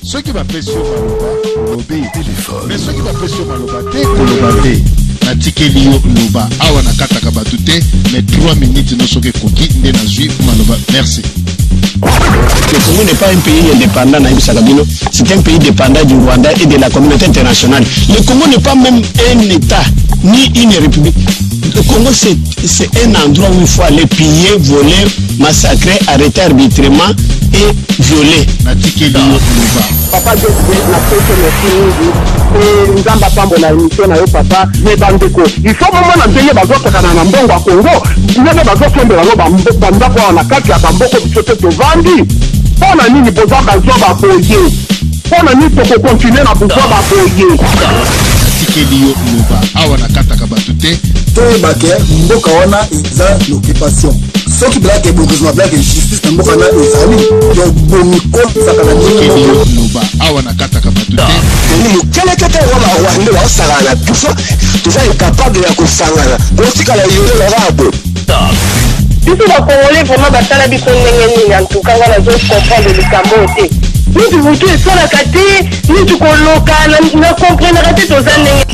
Ceux qui m'appellent sur Maloba, lobby téléphone. Mais ceux qui m'appellent sur Maloba, Kolobate, Natikeli Loba, Awana Kataka Batute, mais 3 minutes nous sommes coquilles, n'est pas juif, Maloba. Merci. Le Congo n'est pas un pays indépendant, c'est un pays dépendant du Rwanda et de la communauté internationale. Le Congo n'est pas même un État, ni une république. Le Congo, c'est un endroit où il faut aller piller, voler, massacrer, arrêter arbitrairement et violer. Papa, je Nzamba pambo na émission na yo papa mais bandeko il faut moment na ndenge bazokaka na mbongo ya Congo ndenge bazokembela no bandako na kati ya bamboko bisote tovandi pona nini boza bazwa baboye pona nini toko continuer na boza baboye Tikeli Loba awa na kataka batute to bake mboka wana eza l'occupation soki black et bourgeois black et justice na mboka na ezali yo bomiko sakana Tikeli Loba awa na kataka batute ni kele kete wala wande wa sagana tufa incapable ya kusangana kotika la yule la rabo Biso ba Congolais vraiment basala biko ndenge en tout cas wana zo comprendre le camote ni tu vutu sola kati ni tu koloka na comprendre kati tozane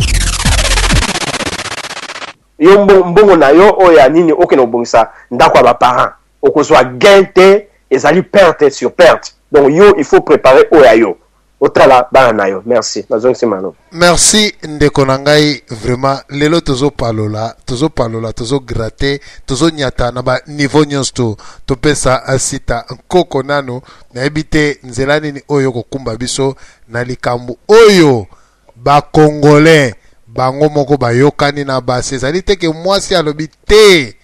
yo mbongo na yo oya nini okena obongisa ndako ba parents okozwa gain te ezali perte sur perte donc yo il faut préparer oya yo otala bana na yo merci nazongisi mano merci ndeko na ngai vraiment lelo tozo palola tozo gratter tozo nyata na ba niveau nyonso to pesa asita nkoko nano na ebite nzela nini oyo kokumba biso na likambo oyo ba congolais bango moko bayokani na base ezali teke mwasi alobi te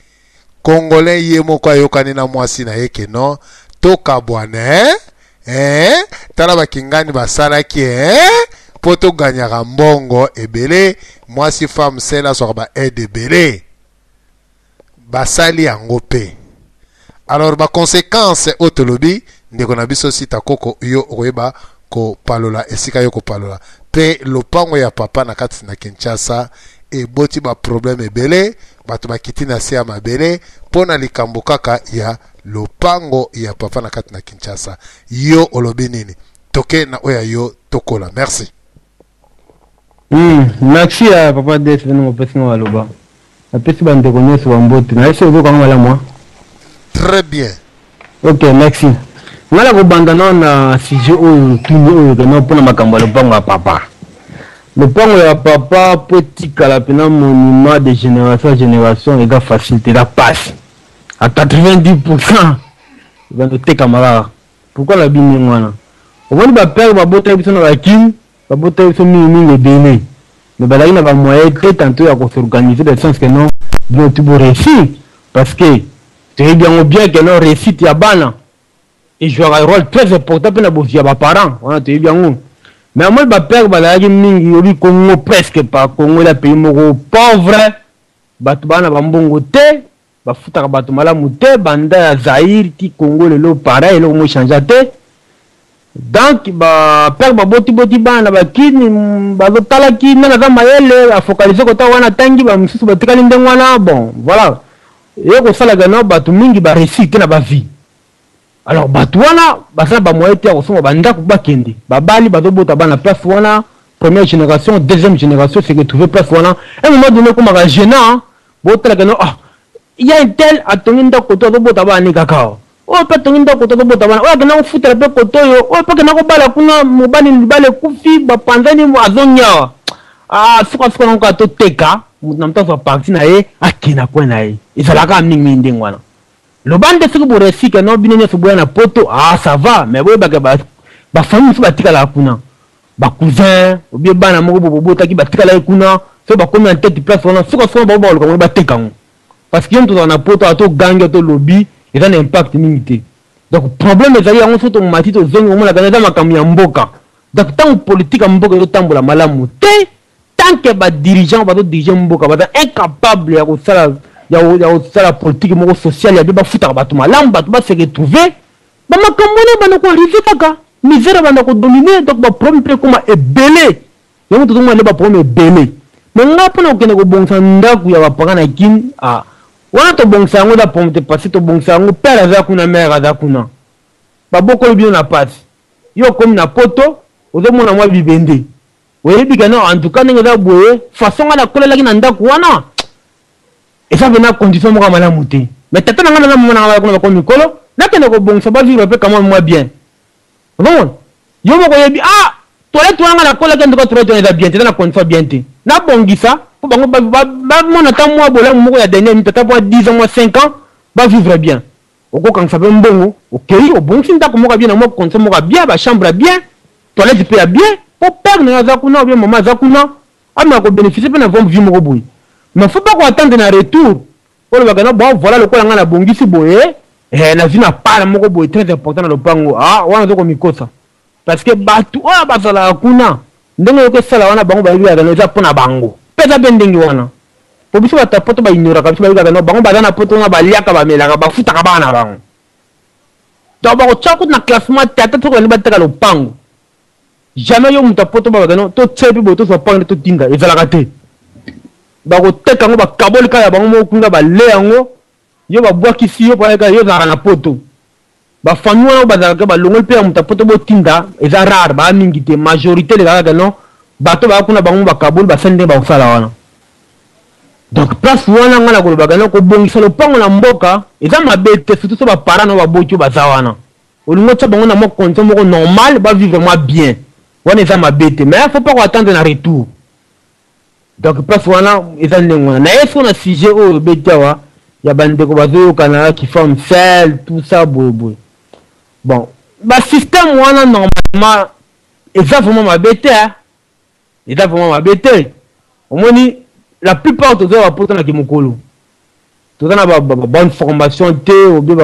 congolais ye moko ayokani na mwasi na yeke no toka bwana tala bakingani basalaki poto ganyaka mbongo ebele mwasi femme sela soka ba aide ebele basali yango pe alors ba conséquence otolobi ndeko na biso sita koko yo oyeba ko palola esika yo ko palola pe lopango ya papa na kati na Kinshasa eboti ba problème ebele bato bakiti na se ya mabele pona likambo kaka ya lopango ya papa na kati na Kinshasa yo olobi nini toke na oya yo tokola merci. Merci à papa des venons au petit à loba la petite bande de connaissances en botte na essayer de comment la moi très bien ok merci ngala ko bandana na sujet oyo tuni oyo que non pona makambo lopango ya papa lopango ya papa petit kala pena monument de génération en génération et ga facilité la passe à 90% il va noter camarade pourquoi la bini ngwana on va ba père ba bota biso na ba kim ba bota biso mingi ebele mais ba na ba moyen très tantôt à s'organiser de sens que non bien tu peux réussir parce que tu es bien que non réussite ya bana et jouer un rôle très important pour nos parents on a tu es bien mais moi ba père ba la mingi obi Congo presque pas Congo la pays moko pauvre batu bana ba mbongo te bafuta bato malamu te banda ya Zaïre ti Congo lelo pareil lo mo changer te donc ba père ba boti bana ba kini ba tala ki na za mayele a focaliser ko ta wana tangi ba msusu ba tikali ndengwana bon voilà yo ko sala gana bato mingi ba réussite na ba vie alors bato wana ba sala ba moyen te ko soma banda ko ba kende ba bali ba bota bana place wana première génération deuxième génération c'est que trouver place wana un moment donné comme un gênant botala gana ah il y a un tel atonginda koto to bota ba ni kakao o pa tonginda koto to bota ba o kana ko futa pe koto yo o pa kana ko bala kuna mobani libale kufi ba panzani mo azonya suka nka to teka mutu mtafa parti na ye akina kwa na ye izalaka mningi ndengwana lo bande siku bo resika no binenya subuya na poto ça va mais boye ba famille ba tika la kuna ba cousin obi bana moko bobota ki ba tika la kuna so ba komi en tête place wana suka ba lo ba teka ngo parce que tout dans la poto à tout gang to lobby et un impact limité donc problème ezali yango soto mati to zongo mo la kanada makamya mboka donc tant politique mboka to tambola malamu te tant que ba dirigeant ba to dirigeant mboka ba incapable ya ko sala politique moko social ya ba futa ba to malamu ba to ba se retrouver ba makambo ne ba ko arriver kaka misère ba ko dominer donc ba problème pe comme ebele yango to mo le ba problème ebele mais ngapo na ko ne ko bongsa ndaku ya ba pagana kin wana to bongsa ngo da pomte passer to bongsa ngo père za kuna mère za kuna ba boko le bien na passe yo comme na poto ozomona mwa bibende oyebi que non en tout cas ndenge za boye façon nga na kolelaki na ndako wana eza vena condition moko malamu te mais tata na nga na mona nga kuna ko mikolo nakende ko bongisa ba vivre pe comment moi bien bon yo moko yebi toilette wana na kolelaki ndako toilette eza bien te na condition bien te na bongisa po bango ba mona ta moi bola moko ya dernier minute tata pour 10 ans moi 5 ans ba vivre bien okokangisa pe mbongo okei obongisi ndako moko bien na moko condition moko bien ba chambre bien toilette pe ya bien pour père na zakuna ou bien maman zakuna ama ko bénéficier pe na vendre vie moko boy mais faut pas qu'on attende na retour pour le bagana bon voilà le kola nga na bongisi boye na vie na pas moko boy très important na lopango wana zo ko mikosa parce que batu bazala kuna ndenge ko sala wana bango ba biya na za pona bango pesa bendingi wana po biso ba tapoto ba ignora ka biso ba biya na bango bazana poto na ba liaka ba melaka ba futa ka bana bango to ba ko tsaku na classement tata to ko ni ba teka lopango jamais yo muta poto ba bagano to tsepi bo to so pangre to tinga ezala kate ba ko teka ngo ba kaboli ka ya bango mo kunga ba le yango yo ba bwaki si yo pa ka yo za na poto ba fami wana ba za ka ba longol pe muta poto bo tinga eza rare ba mingi te majorité le ga no ba to ba kuna bango ba kaboli ba sende ba usala wana donc place wana ngana ko ba gano ko bongisa lo pango na mboka eza mabete surtout so ba parents no ba boki ba za wana olingo tsa bango na mo condition moko normal ba vivre moi bien wana eza mabete mais faut pas attendre na retour donc place wana eza ndengwana na yeso na sujet oyo betawa ya bandeko bazoyokana qui forme sel tout ça bobo bon ba système wana normalement eza vraiment mabete eza vraiment mabete omoni la plupart de eux apportent na kimokolo tozana ba bonne formation te ou bien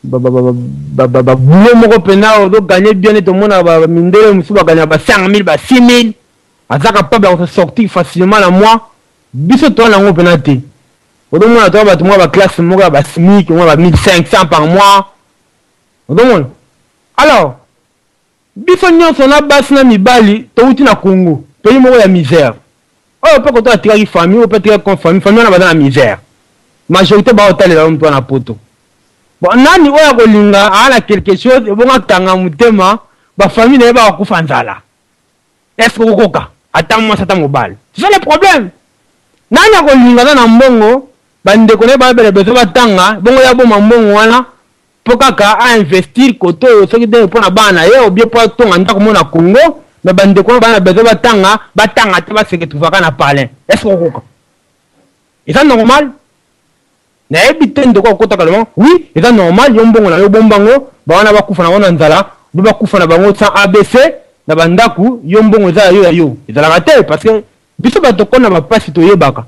boulot moko pena o do gagner bien et tout le monde ba mindele musu ba gagner ba 5000 ba 6000 azaka pas ba sortir facilement la mois biso to na ngo pena te o do mona to ba to ba classe moko ba SMIC mo ba 1500 par mois o do mona alors biso nyonso na basi na mibali to uti na Congo pays moko ya misère oh pas ko to atika ki famille o peut-être comme famille na ba na misère majorité ba hôtel la mto na poto. Bon, nani oya kolinga ana quelque chose ebonga tanga mutema ba famille na ba kufa nzala. Est-ce que kokoka atamo sata mobile? C'est ça le problème. Nani kolinga na mbongo bande ko ne ba bele bezo batanga bongo ya bo mbongo wana pokaka a investir koto soki de pona bana ye obie po tonga ndako mona Congo mais bande ko bana bezo batanga te ba seke tuvaka na palin. Est-ce que kokoka? Et ça normal? Na ebitende ko kota kalema oui eza normal yo mbongo na yo bombango ba wana bakufa na wana nzala bo bakufa na bango sans ABC na bandaku yo mbongo eza yo ezala raté parce que biso ba to kona ba pasi to yebaka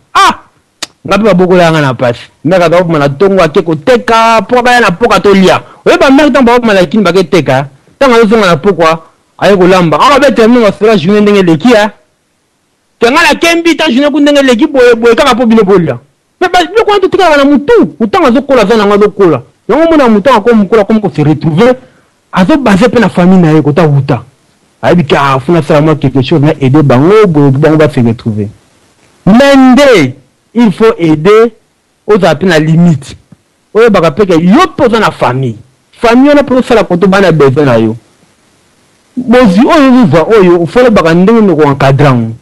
ngapi ba bokola nga na pasi meka ka na tongo akeko teka po ba na poka to lia oyeba meka tamba ba malakini ba ke teka tanga yo zonga na pokwa aye ko lamba ba terminer ma sera journée ndenge lekia tanga la kembi ta journée ku ndenge leki boye kaka po bino bolia. Mais bien quand tu as la moutou, autant azo kola za na kola. Yango mona moutou encore mukola comme ko se retrouver azo baser pe na famille na yeko ta uta. Abi ka funa seulement quelque chose na aider bango bango va se retrouver. Mende, il faut aider aux atteindre la limite. Oyo baka peke yo poza na famille. Famille on a pour ça la koto bana besoin na yo. Bozi oyo va oyo faut le baka ndenge ko encadrant.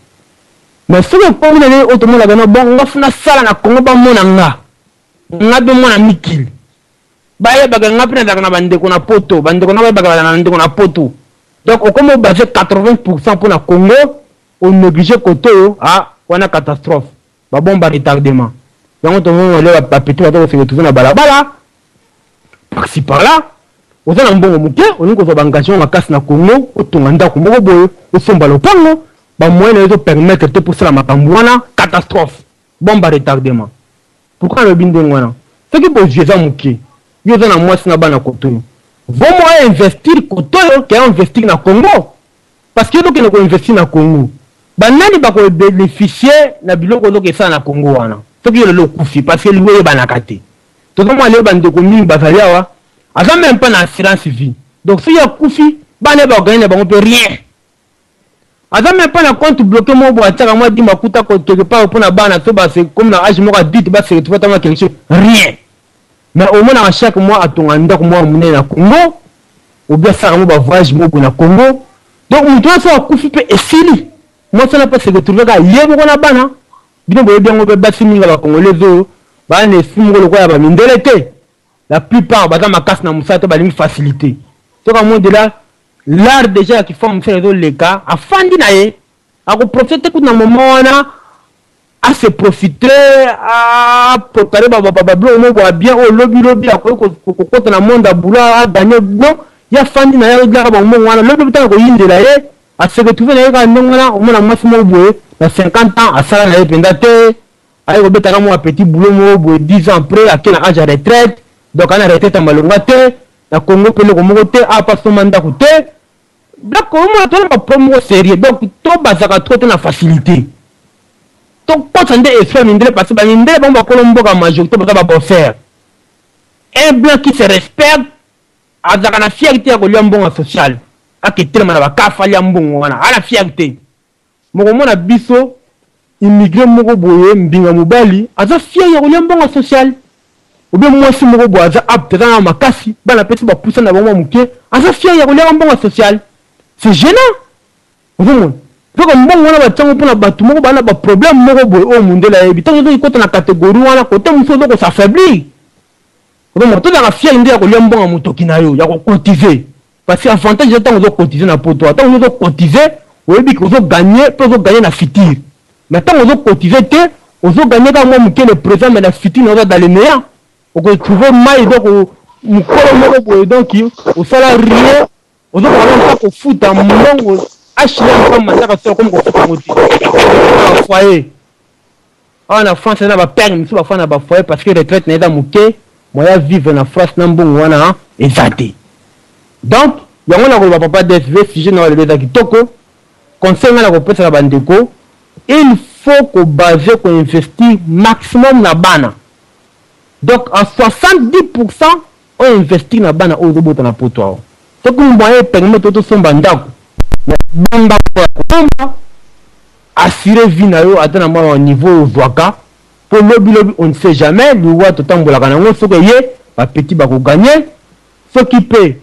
Mais si le pauvre n'est pas autrement là, bon, on va faire la salle à Congo, on a besoin de Mikil. Baye baganga pena daga na bande ko na poto, bande ko na baganga na bande ko na poto. Donc on comme basé 80% pour la Congo, on néglige koto on a catastrophe. Ba bomba retardement. Donc on va aller péter va se retrouver na balabala. Par-ci par-là, on a un bon moké, on a une engagement à casse na Congo, au tonganda ko moko boyo, au somba lopango. Ba moyen de permettre de pousser la makambuana catastrophe bomba retardement pourquoi le bindengwana ce qui peut jouer ça muki yo na moi na bana koto vont moi investir koto qui investir na Congo parce que donc ko investir na Congo ba nani ba ko bénéficier na biloko loke ça na Congo wana ce qui le kufi parce que lui ba na kate to comme aller bande ko mi bazaliawa asa même pas na assurance vie donc si ya kufi ba ne ba gagner ba on peut rien. Azam même pas na compte bloqué mon bois tchaka moi dit makuta ko quelque part pour na bana to ba c'est comme na âge mo ka dit ba c'est tout quelque chose rien mais au moins à chaque mois à ton anda ko moi mune na Congo ou bien ça mo ba voyage mo na Congo donc mutu so akufi pe esili moi ça n'a pas se retrouver ka yebo ko na bana bino boye bien ngo ba siminga ba congolais zo ba ne simingo lo ko ya ba mindelete la plupart baza makasi na musato ba limi facilité to ka mo de là l'art déjà qui forme faire les cas afandi na ye a ko profiter tout na moment wana à se profiter à préparer blo mo ba bien au lobby a ko na monde a boula a gagner non ya fandi na ya glara ba mo wana lobby ta ko yindela ye a se retrouver na ka ndongana o mona mwasi mo boye na 50 ans à ça na ye penda te ay ko betaka mo petit boulot mo boye 10 ans après à quel âge de retraite donc ana retraite malonga te na Congo pele ko mo te a pas son mandat ko te donc on a tout le problème sérieux donc trop bazaka trop na facilité donc quand on est esprit mindre parce que ba mindre bon ba kolombo ka majorité ba ba faire un blanc qui se respecte a na fierté ya ko liambonga social akitela na ba kafa liambongo wana ala fierté moko mona biso immigré moko boye mbinga mobali aza fier ya ko liambonga social ou bien moi si moko boye aza apte na makasi bana peti ba poussa na bomba muke aza fier ya ko liambonga social c'est gênant vous donc mbongo wana batango pona batu moko bana ba problème moko boye o mundela yebi tango to ikota na catégorie wana ko te muso ko s'affaiblir donc to na fier ndia ko liambonga mutoki na yo ya ko cotiser parce que avantage de tango zo cotiser na poto tango zo cotiser oyebi ko zo gagner na futur mais tango zo cotiser te ozo gagner ka mo muke le présent mais la futur na dans le néant o ko trouver mai donc mukolo moko boye donc au salarié ozo ko ko futa mbongo achiller comme manaka so comme ko futa moti foyer en France na ba père misu ba fana ba foyer parce que retraite na eda muke moya vivre na France na mbongo wana ezate donc yango na ko papa DSV si je na le daki toko conseil na ko pesa ba ndeko il faut ko baser ko investir maximum na bana donc à 70% on investit na bana o robota na poto to ko moyen permettre to somba ndako bamba ko assurer vie na yo atana ma niveau voaka pour lobby on ne sait jamais le roi to tambola kana ngo so ko ye ba petit ba ko gagner ce qui peut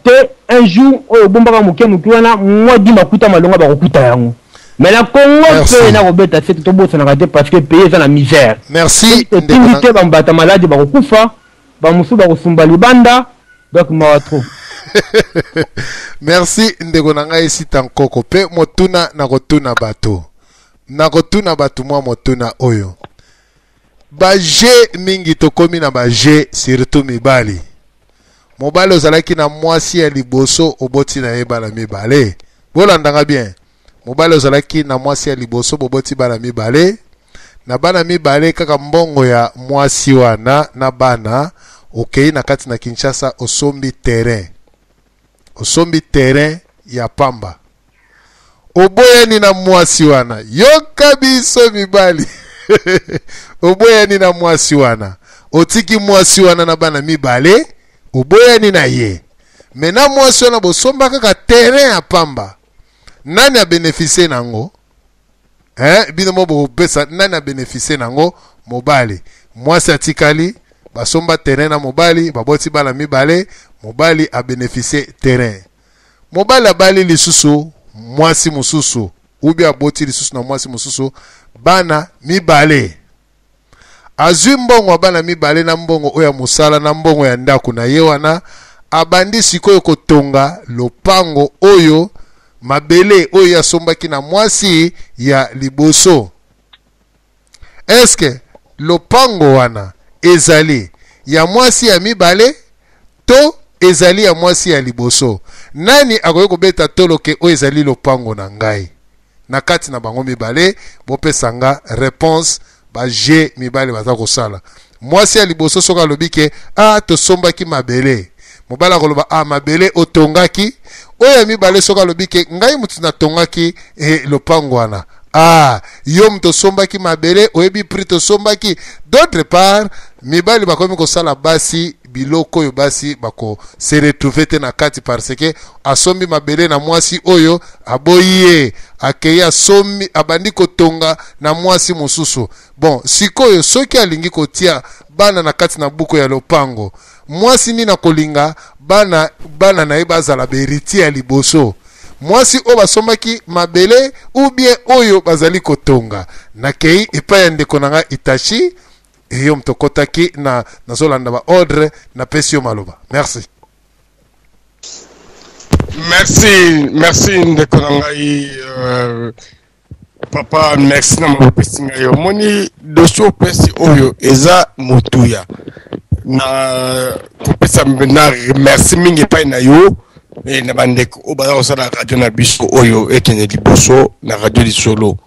te un jour o bomba ka muke wana moi di makuta malonga ba ko kuta yango mais la Congo peut na robeta c'est to bossa na raté parce que payer ça la misère merci ndeko ba mbata malade ba ko kufa ba musu ba ko sumba libanda donc ma trop merci ndeko na ngai sita nkoko pe motuna na kotuna bato mwa motuna oyo ba je mingi tokomi na ba je surtout mibali mobali ozalaki na mwasi ya liboso oboti na ye bala mibale bolandanga bien mobali ozalaki na mwasi ya liboso boboti bala mibale na bana mibale kaka mbongo ya mwasi wana na bana okei na kati na Kinshasa osombi terrain ya pamba oboyani na mwasi wana yoka biso mibali oboyani na mwasi wana otiki mwasi wana na bana mibale oboyani na ye mena mwasi wana bosomba kaka terrain ya pamba nani a bénéficié nango bino mo bopesa nani a bénéficié nango mobali mwasi atikali basomba terrain na mobali baboti bana mibale mobali a bénéficié terrain mobali abali lisusu mwasi mususu ubi aboti lisusu na mwasi mususu bana mibale azwi mbongo bana mibale na mbongo oya musala na mbongo ya ndaku na ye wana abandi sikoyo kotonga lopango oyo mabele oyo yasombaki na mwasi ya liboso. Eske lopango wana ezali ya mwasi ya mibale to ezali ya mwasi ya liboso? Nani akoki kobeta toloke o ezali lopango na ngai? Na kati na bango mibale bopesanga réponse ba je mibale baza kosala. Mwasi ya liboso soka lobike tosombaki mabele. Mobala koloba mabele otongaki. Oya mibale soka lobike ngai mutu na tongaki lopango wana. Yo mto sombaki mabele oyebi pri to sombaki. D'autre part mibali bakomi kosala basi biloko oyo basi bako se retrouver te na kati parce que asombi mabele na mwasi oyo aboye akeya sombi abandi kotonga na mwasi mosusu. Bon sikoyo soki alingi kotia bana na kati na buko ya lopango mwasi ni na kolinga bana na ye bazala beriti ya liboso mwasi o basomaki mabele ou bien oyo bazali kotonga nakei epa ya ndeko nanga Itachi eyo mtokotaki na nazolanda ba ordre na pesio maloba. Merci. Merci ndeko nanga papa merci na mopesi ngayo moni doso pesi oyo eza motuya na kopesa na merci mingi pa na yo na bandeko o baza osala radio na biso oyo ekene liboso na radio lisolo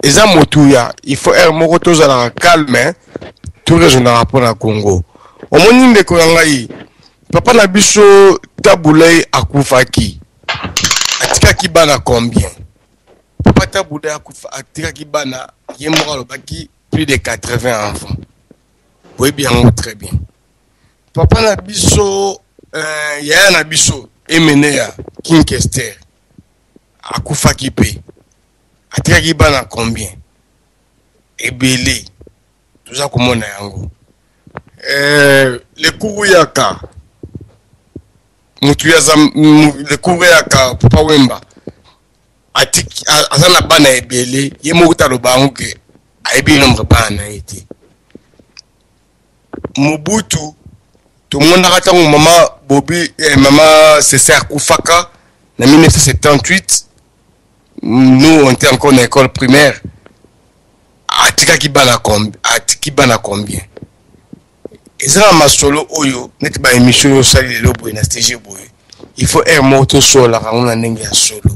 eza motuya il faut être moko tozala calme tout raisonner rapport na Congo omoni ndeko ngai papa na biso Tabulei akufaki atikaki bana combien papa Tabulei akufa atikaki bana yemoko alobaki plus de 80 enfants. Oui bien très bien papa na biso yaya na biso emenea King Kester akufaki pe atikaki bana combien ebele tuza komona yango le Kuruyaka mutu yaza le Kuruyaka papa Wemba atiki azana bana ebele yemo taloba ngoke aibi nombre bana ete Mobutu tout le monde a raté maman Bobby et maman César Koufaka en 1978. Nous on était encore en école primaire. Atikaki bana combien? Et ça ma solo oyo net ba émission yo sali le boy na stage boy. Il faut un moto solo la on ndenge ya solo.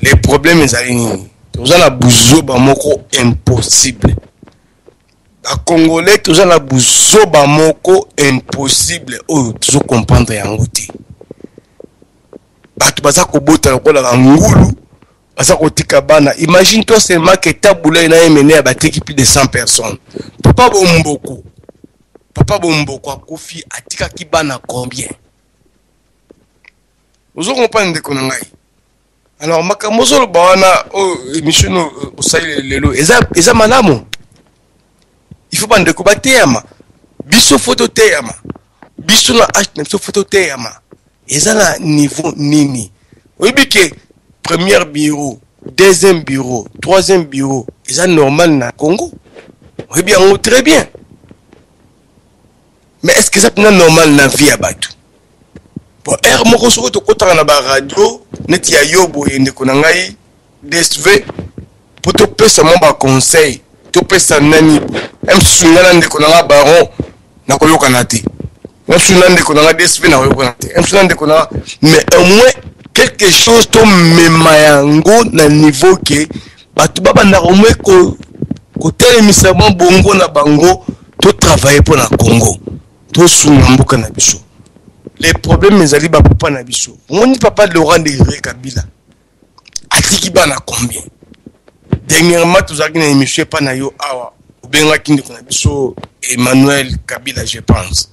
Les problèmes ezali nini? Tozana buzoba moko impossible. A Congolais tous la buzoba moko impossible oh toujours comprendre yango te batu baza ko bota lokola ngulu baza ko tika bana imagine toi seulement que Tabulei na emene abateki plus de 100 personnes papa bomboko akofi atika ki bana combien vous comprenez de konangai alors makamozo bawana oh émission au sali lelo eza malamu. Il faut pas de combattre. Biso photo teyama. Biso na ach na biso photo teyama. Et ça na niveau nini. Oui que premier bureau, deuxième bureau, troisième bureau, et ça normal na Congo. Oui bien très bien. Mais est-ce que ça est normal na vie à Batu? Bon, moko soko to kotana na ba radio, net ya yobo ende konangai DSV pour te pesa mon ba conseil. To pesa nani même sunana ndeko na baron na koyoka na te même sunana ndeko na DSV na koyoka na te même sunana ndeko na mais au moins quelque chose to memayango na niveau que batu baba na au moins ko telemisa bongo na bango to travailler pour na Congo to sunga mboka na biso les problèmes ezali ba papa na biso moni papa Laurent Désiré Kabila atiki bana combien dernièrement tous a gagné monsieur Panayo awa benga kindi kuna biso Emmanuel Kabila je pense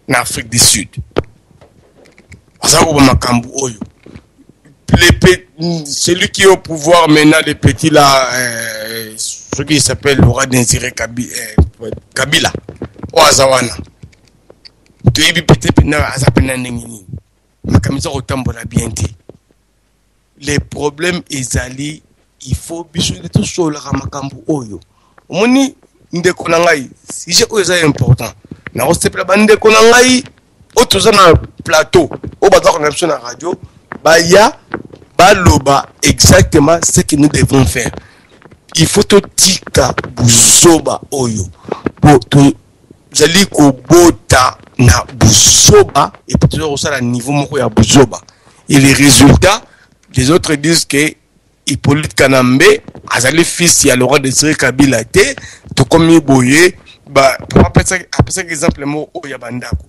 en Afrique du Sud azako ba makambu oyo celui qui est au pouvoir maintenant les petits là ce qui s'appelle Laurent Désiré Kabila oazawana to yebi peut-être na azapena ndengini makamisa kotambola bien te les problèmes ezali il faut biso de tout sur la makambu oyo omoni ndeko na ngai si je oyo c'est important na ostepla bande ko na ngai otoza na plateau o baza ko na radio baya baloba exactement ce que nous devons faire. Il faut tout tika buzoba oyo pour to zali ko bota na buzoba et peut toujours ça à niveau moko ya buzoba et les résultats les autres disent que Hippolyte Kanambe azali fils ya Laurent Désiré Kabila te to comme boye ba papa pesa exemple mo o ya bandako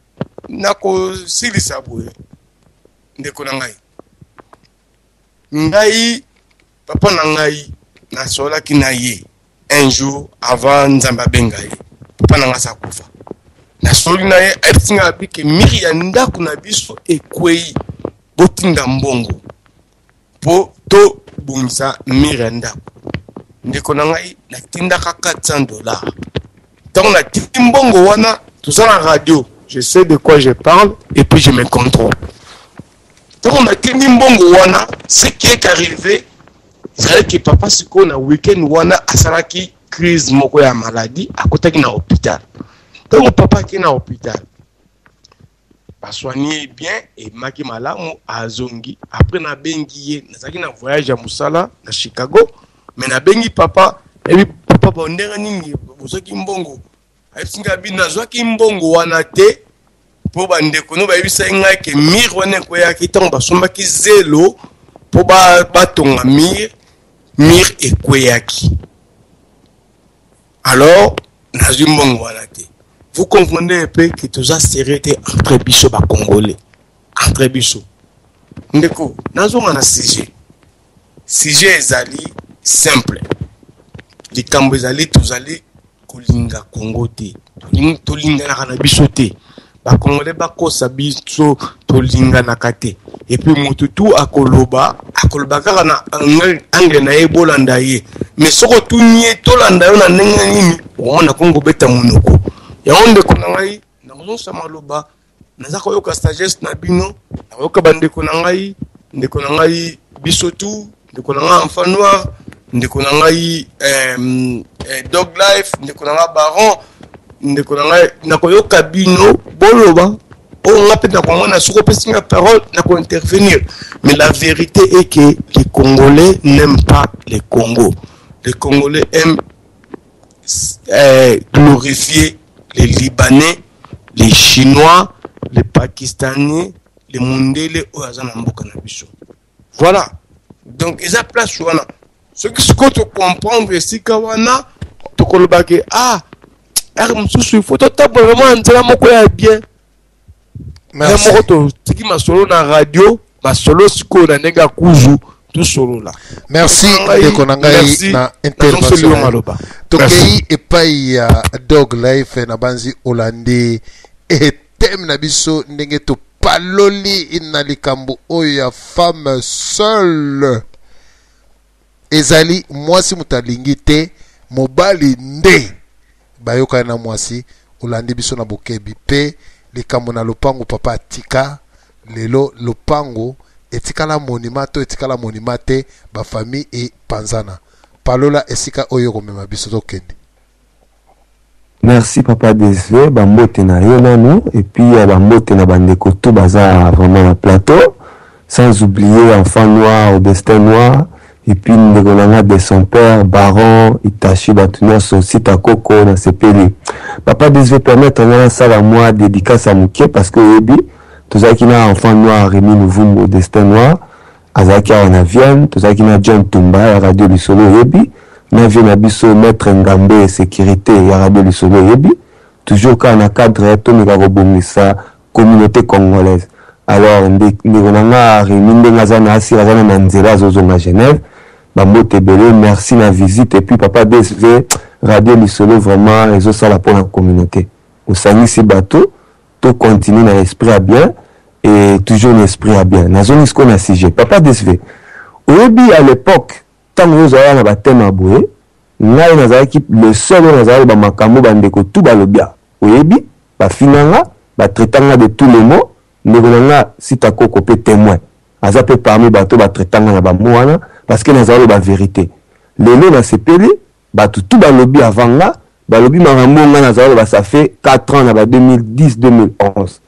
nako silisa boye ndeko na ngai papa na ngai na solaki na ye un jour avant Nzamba bengai papa na nga sakufa na soli na ye etinga bike miri ya ndako na biso ekwei botinda mbongo po to bungisa miri ya ndako ndeko na ngai natindaka $400 donc natindi mbongo wana toza na radio je sais de quoi je parle et puis je me contrôle donc natindi mbongo wana ce qui est arrivé c'est que papa siko na week-end wana asalaki crise moko ya maladie akotaki na hôpital donc papa qui est na hôpital ba soigner bien et maki malamu azongi après na bengi ye nazaki na voyage ya musala na Chicago mais na bengi papa et puis papa bondera ningi bozoki mbongo ayisinga bina zwaki mbongo wana te po bandeko no bayibisa ngai ke mir wana ko ya kitango basombaki zelo po batonga mir ekweyaki alors nazwi mbongo wana te. Vous comprenez un peu que tout ça serait entre biso ba congolais entre biso ndeko nazonga na sujet ezali simple likambo ezali tozali kolinga Congo te tolinga na biso te ba congolais bakosa biso tolinga na kate et puis moto tout akoloba kaka na angle na ebolanda ye mais soko tout nie tolanda yo na ndenge nini on Congo beta monoko ya onde ko na ngai na kozosa maloba nazaka yoka sagesse na bino na yoka bandeko na ngai ndeko na ngai biso tout ndeko na ngai enfant noir ndeko na ngai dog life ndeko na ngai baron ndeko na ngai na koyoka bino boloba on a peut-être qu'on a sur la parole n'a qu'à intervenir mais la vérité est que les Congolais n'aiment pas les Congos. Les Congolais aiment glorifier les Libanais, les Chinois, les Pakistanais, les Mondele ou Azanamboka Nabiso. Voilà. Donc ils a place wana. Ce que tu comprendre c'est kawana to kolobake il faut vraiment entrer moko ya bien. Merci. Tiki masolo na radio, masolo siko na nenga kuzu tout solo là. Merci de konangai na intervention. Tokei epai ya Dog Life na banzi Hollandais et tem na biso ndenge to paloli ina likambo oyo ya femme seule. Ezali mwasi mutalingi te mobali nde bayoka na mwasi Hollandais biso na bokebi pe likambo na lopango papa tika lelo lopango etikala monimato etikala monimate ba famille et panzana palola esika oyo komema biso tokende. Merci papa DSV bambote na yo nanu et puis bambote na bandeko to baza vraiment na plateau sans oublier enfant noir au destin noir et puis ndeko de son père baron Itachi Batunia Sosita Koko na sepeli papa DSV permettre na sala moi dédicace à Mouké parce que yebi tozaki na enfant noir Rémi Nouvumbo au destin noir azaki na Vienne tozaki na John Tumba ya radio Lisolo yebi na Vienne na biso maître Ngambe sécurité ya radio Lisolo yebi toujours quand na cadre to meka kobomisa communauté congolaise alors ndeko nanga Rémi ndengazana asira na nzela zozonga Genève bambote belé merci la visite et puis papa DSV radio Lisolo vraiment réseau ça la pour la communauté au sanisi bateau tout continue dans l'esprit à bien et toujours l'esprit à bien na zone isko na CG papa DSV oyebi à l'époque tant vous avez na batema aboué ngai nazaki le seul nazali ba makambo bandeko tout balobia oyebi ba finanga ba traitanga de tous les mots ndeko sita koko pe témoin azape parmi bateau ba traitanga na ba moana parce que nazali ba vérité lelo na sepeli ba tout balobi avant là balobi marambo nga nazali ba ça fait 4 ans na ba 2010 2011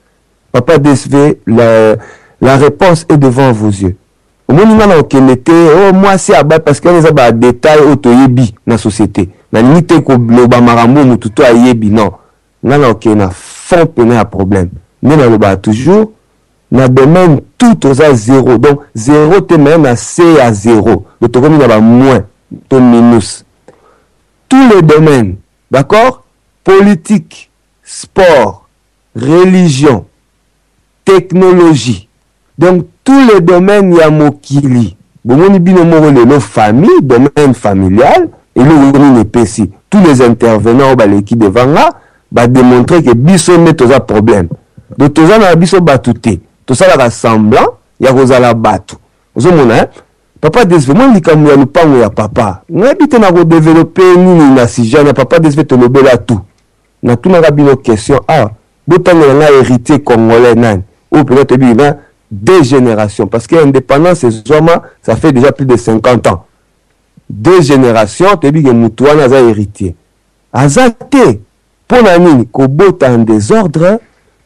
papa DSV la réponse est devant vos yeux au moins nga na okelete moi c'est abat parce que les ba détail otoyebi na société na limite ko bloba marambo mutu to ayebi non nga na okena fond pena à problème mais na loba toujours na domaine tout aux à zéro donc zéro te même à C à zéro le tokomi na ba moins to minus tous les domaines d'accord politique sport religion technologie donc tous les domaines ya mokili bomoni bino moko lelo famille domaine familial et le woni pesi tous les intervenants au baleki devant là va démontrer que biso met tous un problème. Donc tous na biso batuté. Tout ça la semblant, ya kozala batu. Vous mona papa DSV moi likambo ya lupango ya papa. Ngabite na ko développer nini na sijana papa DSV to lobela tout. Na tout na bino question botanga na héritier congolais nan. Ou peut-être bien 2 générations parce que l'indépendance ça fait déjà plus de 50 ans. 2 générations te bi que mutuana za héritier. Azate pour na nini ko bota en désordre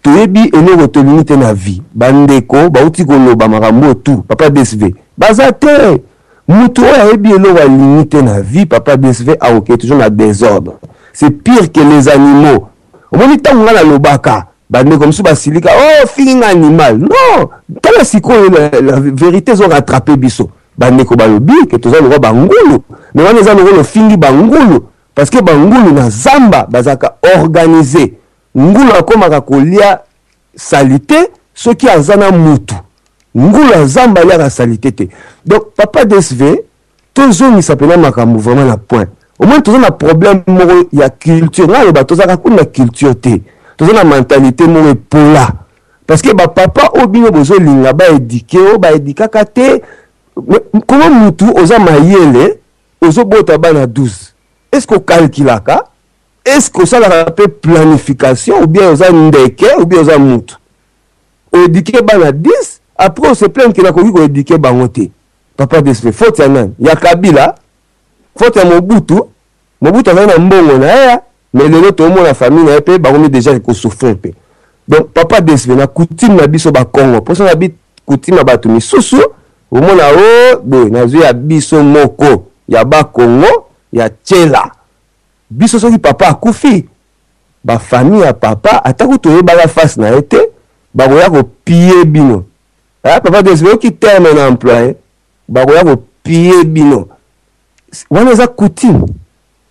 toyebi eloko to limite na vie. Bandeko bauti ko loba makambo tout papa DSV. Bazate mutuana yebi eloko limite na vie papa DSV a ok toujours na désordre. C'est pire que les animaux. Au moins tant nga la lobaka bande comme ça basilika feeling animal non tant la vérité ont rattrapé biso bande ko balobi que tous le bangulu mais on les a le fingi bangulu parce que bangulu na zamba bazaka organisé ngulu akomaka kolia salité ce qui azana mutu ngulu zamba ya salité te donc papa DSV tous on s'appelle makambo vraiment la point au moins tous on a problème il y a culture là le bateau ça la culture te tous la mentalité mon pola parce que papa obino bozo linga ba éduquer ba éduquer kate comment mutu oza mayele ozo bota bana 12 est-ce qu'on calculaka est-ce que ça la rappelle planification ou bien oza ndeke ou bien oza mutu éduquer bana 10 après on se plaint que la koki ko éduquer bangote papa DSV faute ya nan ya Kabila faute ya Mobutu azana na mbongo na ya mais les autres la famille na pe ba komi déjà ko souffrir pe donc papa DSV na coutume na biso ba Congo pour ça na bit coutume ba to misusu au mona bo na zo ya biso moko ya ba Congo ya tchela biso soki papa akufi ba famille ya papa atako to yeba la face na été ba koya ko piller bino papa DSV qui terme na employé ba koya ko piller bino wana za coutume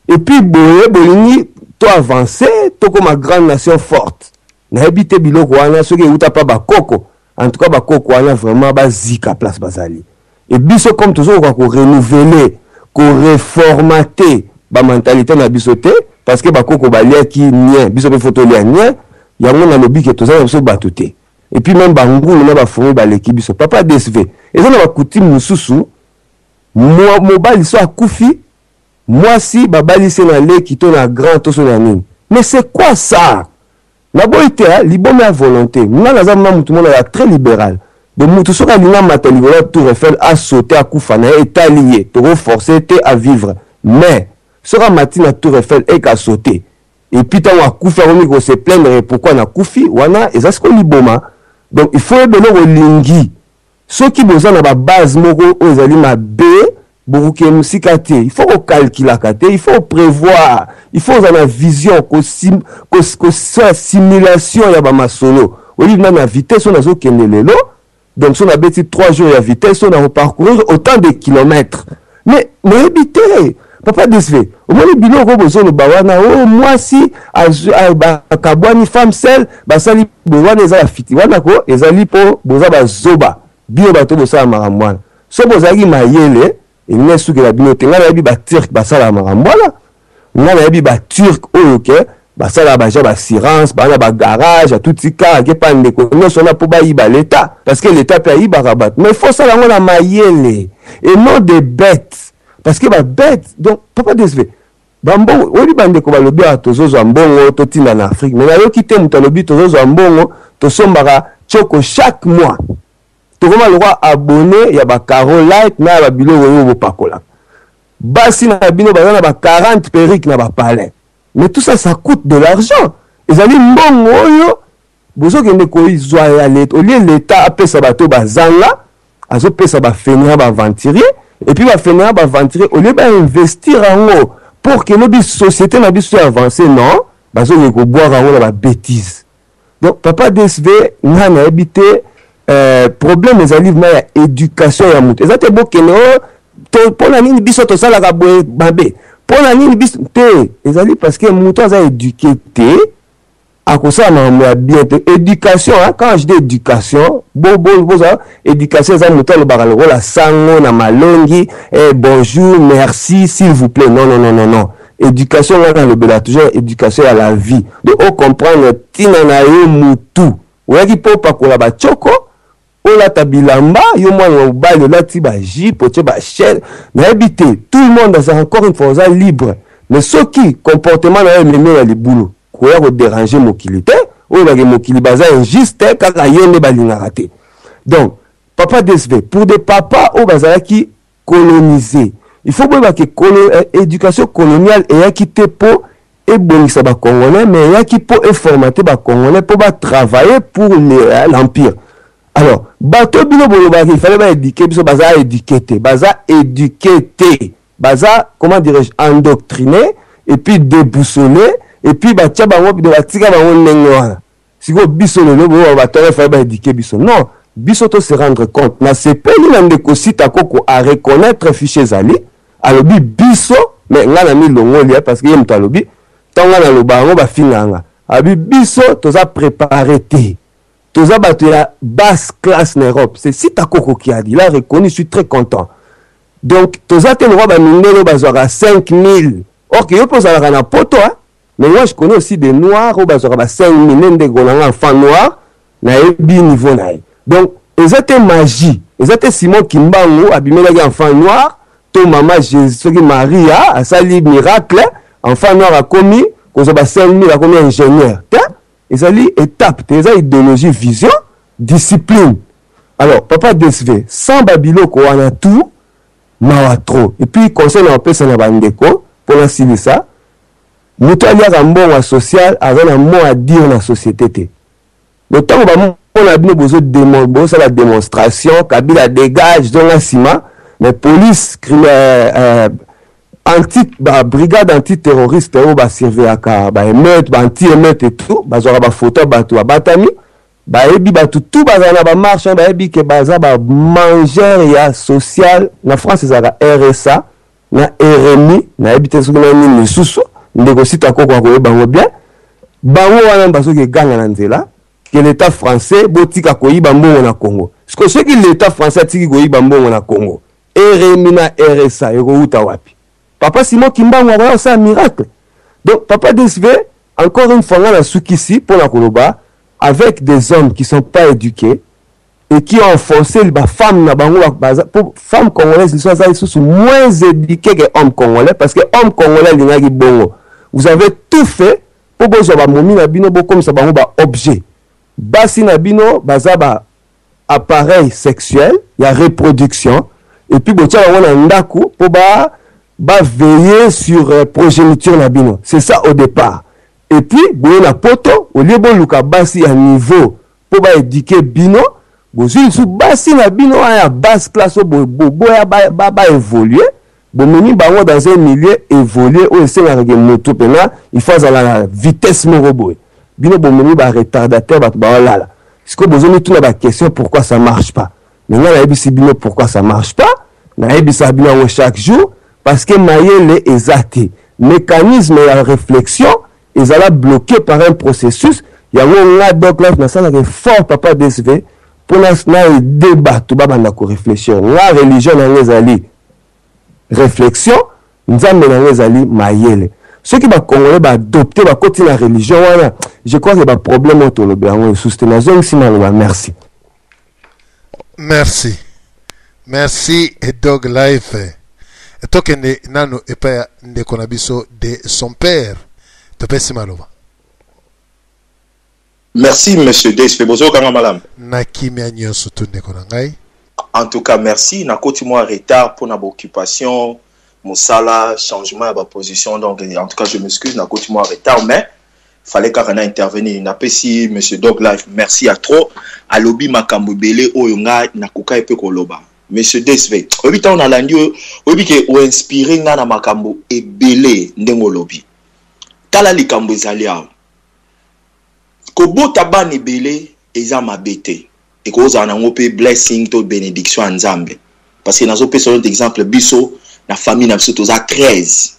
et puis bolingi to avancer to comme une grande nation forte na habité biloko wana soki uta pa bakoko en tout cas bakoko wana vraiment bazika place bazali et biso comme toujours ko renouveler ko reformater ba mentalité na biso te parce que bakoko balia ki nien biso pe photo lia nien yango na lobi ke toza biso batuté et puis même bangulu na ba fourmi ba leki biso papa DSV et ça na ba coutume mususu moi mobile so akufi moi si babali c'est na leki to na grand to so na nini mais c'est quoi ça la boité libome à volonté moi la zama mutu mona ya très libéral de mutu so ka linga matali la tour Eiffel a sauter akufa na étalier to forcer te à vivre mais so ka matina tour Eiffel et ka sauter et puis tant akufa on ko se plaindre pourquoi na kufi wana ezasiko liboma donc il faut ebelo lingi ceux qui besoin na ba base moko ezali mabe beaucoup musikate il faut calculer il faut prévoir il faut avoir une vision ko simulation ya ba masolo au lieu na vitesse on a zo kendelelo donc on a bêti 3 jours ya vitesse on a parcourir autant de kilomètres mais éviter papa DSV au moins le biloko besoin le bawana moi si kabwani femme seule basali besoin eza la fiti wana ko ezali po boza bazoba bio bato bosa maramwana so bozaki mayele et nous sommes la binote ngana yebi ba turc basala marambola ngana yebi ba turc oyoke basala ba jaba assurance ba ba garage tout tika ke pande ko nous sona po ba yiba l'état parce que l'état peut yiba rabat mais faut ça la ngona mayele et non des bêtes parce que ba bêtes donc papa DSV bambongo oli bande ko ba lobi a tozozo mbongo to tinda na Afrique mais na yo kité muta lobi tozozo mbongo to sombara choko chaque mois to koma le roi abonné ya ba Carolite na ba biloko yo bopakola basi na bino bazana ba 40 perruques na ba palais mais tout ça coûte de l'argent ezali mbongo oyo bozo kende ko izwa ya l'état au lieu l'état apesa bato bazanga azo pesa ba fenera ba aventurier et puis ba fenera ba aventurier au lieu ba investir en haut pour que nos sociétés na biso avancer non bazo ko boire en haut na ba bêtise donc papa DSV ngana habité problème ezali na ya éducation ya mutu ezate bokene to pona nini biso to sala ka boye babe pona nini biso te ezali parce que mutu aza éduqué te akosa na bien te éducation quand je dis éducation boza éducation za mutu le baralo la sango na malongi bonjour merci s'il vous plaît non éducation dans le bela toujours éducation à la vie de on comprendre tina na yo mutu oyaki po pakola ba choko ola tabilamba yo mwana obali lati ba jipe tie ba chaîne na habité tout le monde a encore une fois libre mais ceux qui comportement na même na libulu ko ya ko déranger mokilité o ba ke mokili baza injuste kaka yende balingaka te. Donc papa DSV pour des papas au bazala qui colonisé il faut que l'éducation coloniale ait quitté pour et bonisa ba congolais mais ait qui pour formater ba congolais pour travailler pour l'empire. Alors bato bino boloba il fallait ba éduquer biso baza éduquer baza comment dirais-je endoctriner et puis déboussoler et puis ba tia bango de ba tika bango ndenge wana siko biso lelo bo ba tole fallait ba éduquer biso non biso to se rendre compte na sepeli na ndeko sita koko à reconnaître fichier zali alobi biso mais ngana mi longolia parce que yemto alobi tanga na lobango ba finanga abi biso toza préparé te toza bato la basse classe en Europe c'est sita koko qui a dit là reconnu je suis très content donc toza te no ba mindelo bazora 5000 OK yo poza la na poto hein mais moi je connais aussi des noirs au bazora ba 5000 ndenge gonanga enfant noir na ebi niveau na donc ils étaient magie ils étaient Simon Kimbangu abimelaki enfant noir to maman Jésus qui Maria a sali miracle enfant noir a commis qu'on ba 5000 a commis ingénieur ils ali étape des idéologie vision discipline alors papa DSV sans babilo ko wana tout mawa trop et puis conseil na pesa na bandeko pour la silisa muto aliaka mbongo social avec un mot à dire na société te le temps ba on a bien besoin de la démonstration Kabila dégage dans la cima mais police brigade antiterroriste au ba servir à ba émeute ba anti-émeute et tout ba zora ba photo ba tout batami ba ebi ba tout ba na ba marche ba ebi ke ba za ba manger ya social na France ezaka RSA na RMI na ebi te sukuna ni misusu ndeko sita ko ko bango bien bango wana baso ke ganga na nzela que l'État français botika koyiba mbongo na Congo. Parce que ce qui l'État français tiki koyiba mbongo na Congo. RMI na RSA eko uta wapi. Papa Simon Kimbangu a c'est un miracle. Donc papa DSV encore une fois na sukisi pour la Koloba avec des hommes qui sont pas éduqués et qui ont forcé les femmes na bango pour femmes congolaises ils sont moins éduquées que hommes congolais parce que hommes congolais linagi bongo. Vous avez tout fait pour bozo ba momi na bino bo comme ça bango ba objet. Basi na bino bazaba appareil sexuel, il y a reproduction et puis botia wana ndaku pour ba veiller sur progéniture na bino. C'est ça au départ. Et puis boye na poto au lieu luka basi à niveau pour ba éduquer bino, bozu sou basi na bino à basse classe boya ba évoluer, bomeni bango dans un milieu évolué où c'est la moto pena, il faut à la vitesse morobo. Bino bomeni ba retardateur ba lala. Est-ce que besoin de tout la question pourquoi ça marche pas? Maintenant la ebisi bino pourquoi ça marche pas? Na ebisa bino chaque jour parce que mayele ezate. Mécanisme de réflexion ils allaient bloquer par un processus. Il y a un donc là na sala que fort papa DSV pour na débat tout ba banda ko réfléchir. La religion na ngezali réflexion, nzambe na ngezali mayele. Ceux qui va congolais va adopter va continuer la religion voilà je crois que va problème autour le bien soutenir merci et Dog Life et tokende nano et pas de konabiso de son père te pesi malova merci monsieur DSP bozo kanga malam na kimia nyoso tunde konangai en tout cas merci na koti moi retard pour na occupation Moussala, changement à ma position, donc en tout cas je m'excuse, n'a continué en retard, mais fallait qu'on a intervenu. N'a pas si Monsieur Dog Life, merci à trop. À lobby makambo belé oyonga na kuka epe koloba. Monsieur DSV, obi ta on a landio, obi ke o inspiré na makambo e belé ndengo lobby. Tala likambo zalia. Ko bota bani belé eza mabete. Et ko za na ngope blessing to bénédiction en Nzambe. Parce que nazo pe selon exemple biso la famille n'a pas 13.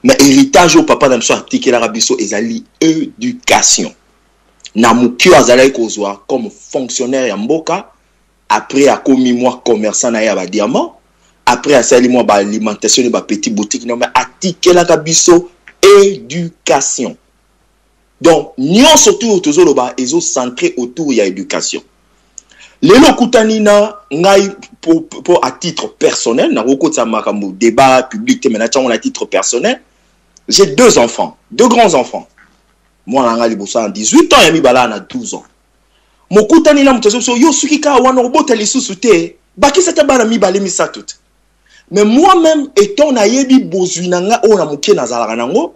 Mais héritage au papa n'a pas articulé la rabisso ezali éducation. Na mukio azalai kozwa comme fonctionnaire ya mboka après a commis moi commerçant na ya ba diamant après à ça moi alimentation et petit boutique non mais attiquer la biso éducation. Donc nion surtout toujours le bas ils ont centré autour y a éducation. Lelo kutanina ngai pour à titre personnel na roko ça makambo débat public mais na à titre personnel j'ai 2 enfants, 2 grands enfants. Moi na ngali bossa 18 ans et mi bala na 12 ans. Mo kutanina mtezo so yo suki ka wana obota lisusu te baki sata bana mi balé mi ça tout. Mais moi-même étant na yebi bozuinanga o na muke na zalaka nango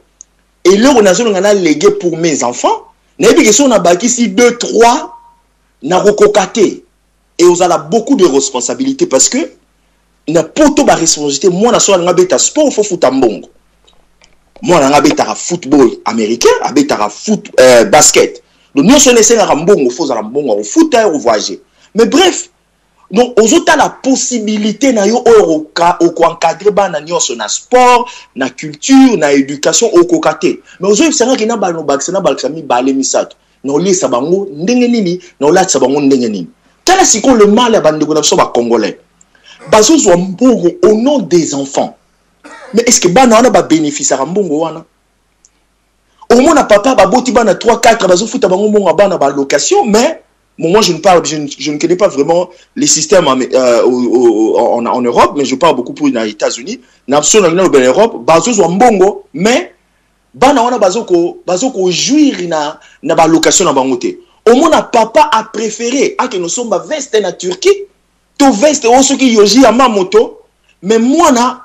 et là on a zone ngana légué pour mes enfants na yebi que so na baki si 2 3 na rokokate et on a beaucoup de responsabilités parce que na poto ba responsabilité moi na so nga beta sport fo futa mbongo moi na nga beta football américain abeta foot basket donc nous sommes essayé na mbongo fo za mbongo au foot au voyager mais bref donc aux autres la possibilité na yo au encadrer bana nyonso na sport na culture na éducation au kokate mais aux autres c'est nga kina ba no bakina balkami balé misato na olisa bango ndenge nini na olatsa bango ndenge nini tala siko le mal à bande ko na so ba congolais bazo zo mbongo au nom des enfants mais est-ce que bana wana ba bénéficier mbongo wana au moins na papa ba boti bana 3 4 bazo futa bango mbongo bana ba location mais moi je ne connais pas vraiment les systèmes en Europe mais je parle beaucoup pour les États-Unis na absolument en Europe bazo zo mbongo mais bana wana bazo ko jouir na ba location na bango te. Au moins papa a préféré à que nous sommes veste na Turquie to veste o soki yoji ama moto mais moi na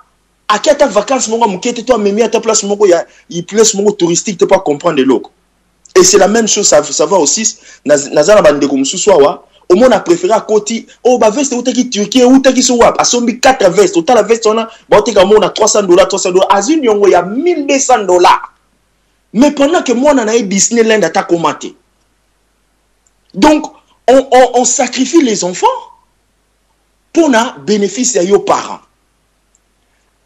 akata vacances mongo mukete toi memi à ta place mongo ya il place mongo touristique te pas comprendre les locaux et c'est la même chose ça va aussi nazana bande ko mususu wa au moins a préféré à côté o ba veste utaki Turquie utaki so wa asombi 4 vestes autant la veste on a ba utaka mo na $300 azin yongo ya $1200 mais pendant que moi na Disneyland ata komate. Donc, on sacrifie les enfants pour na bénéficier aux parents.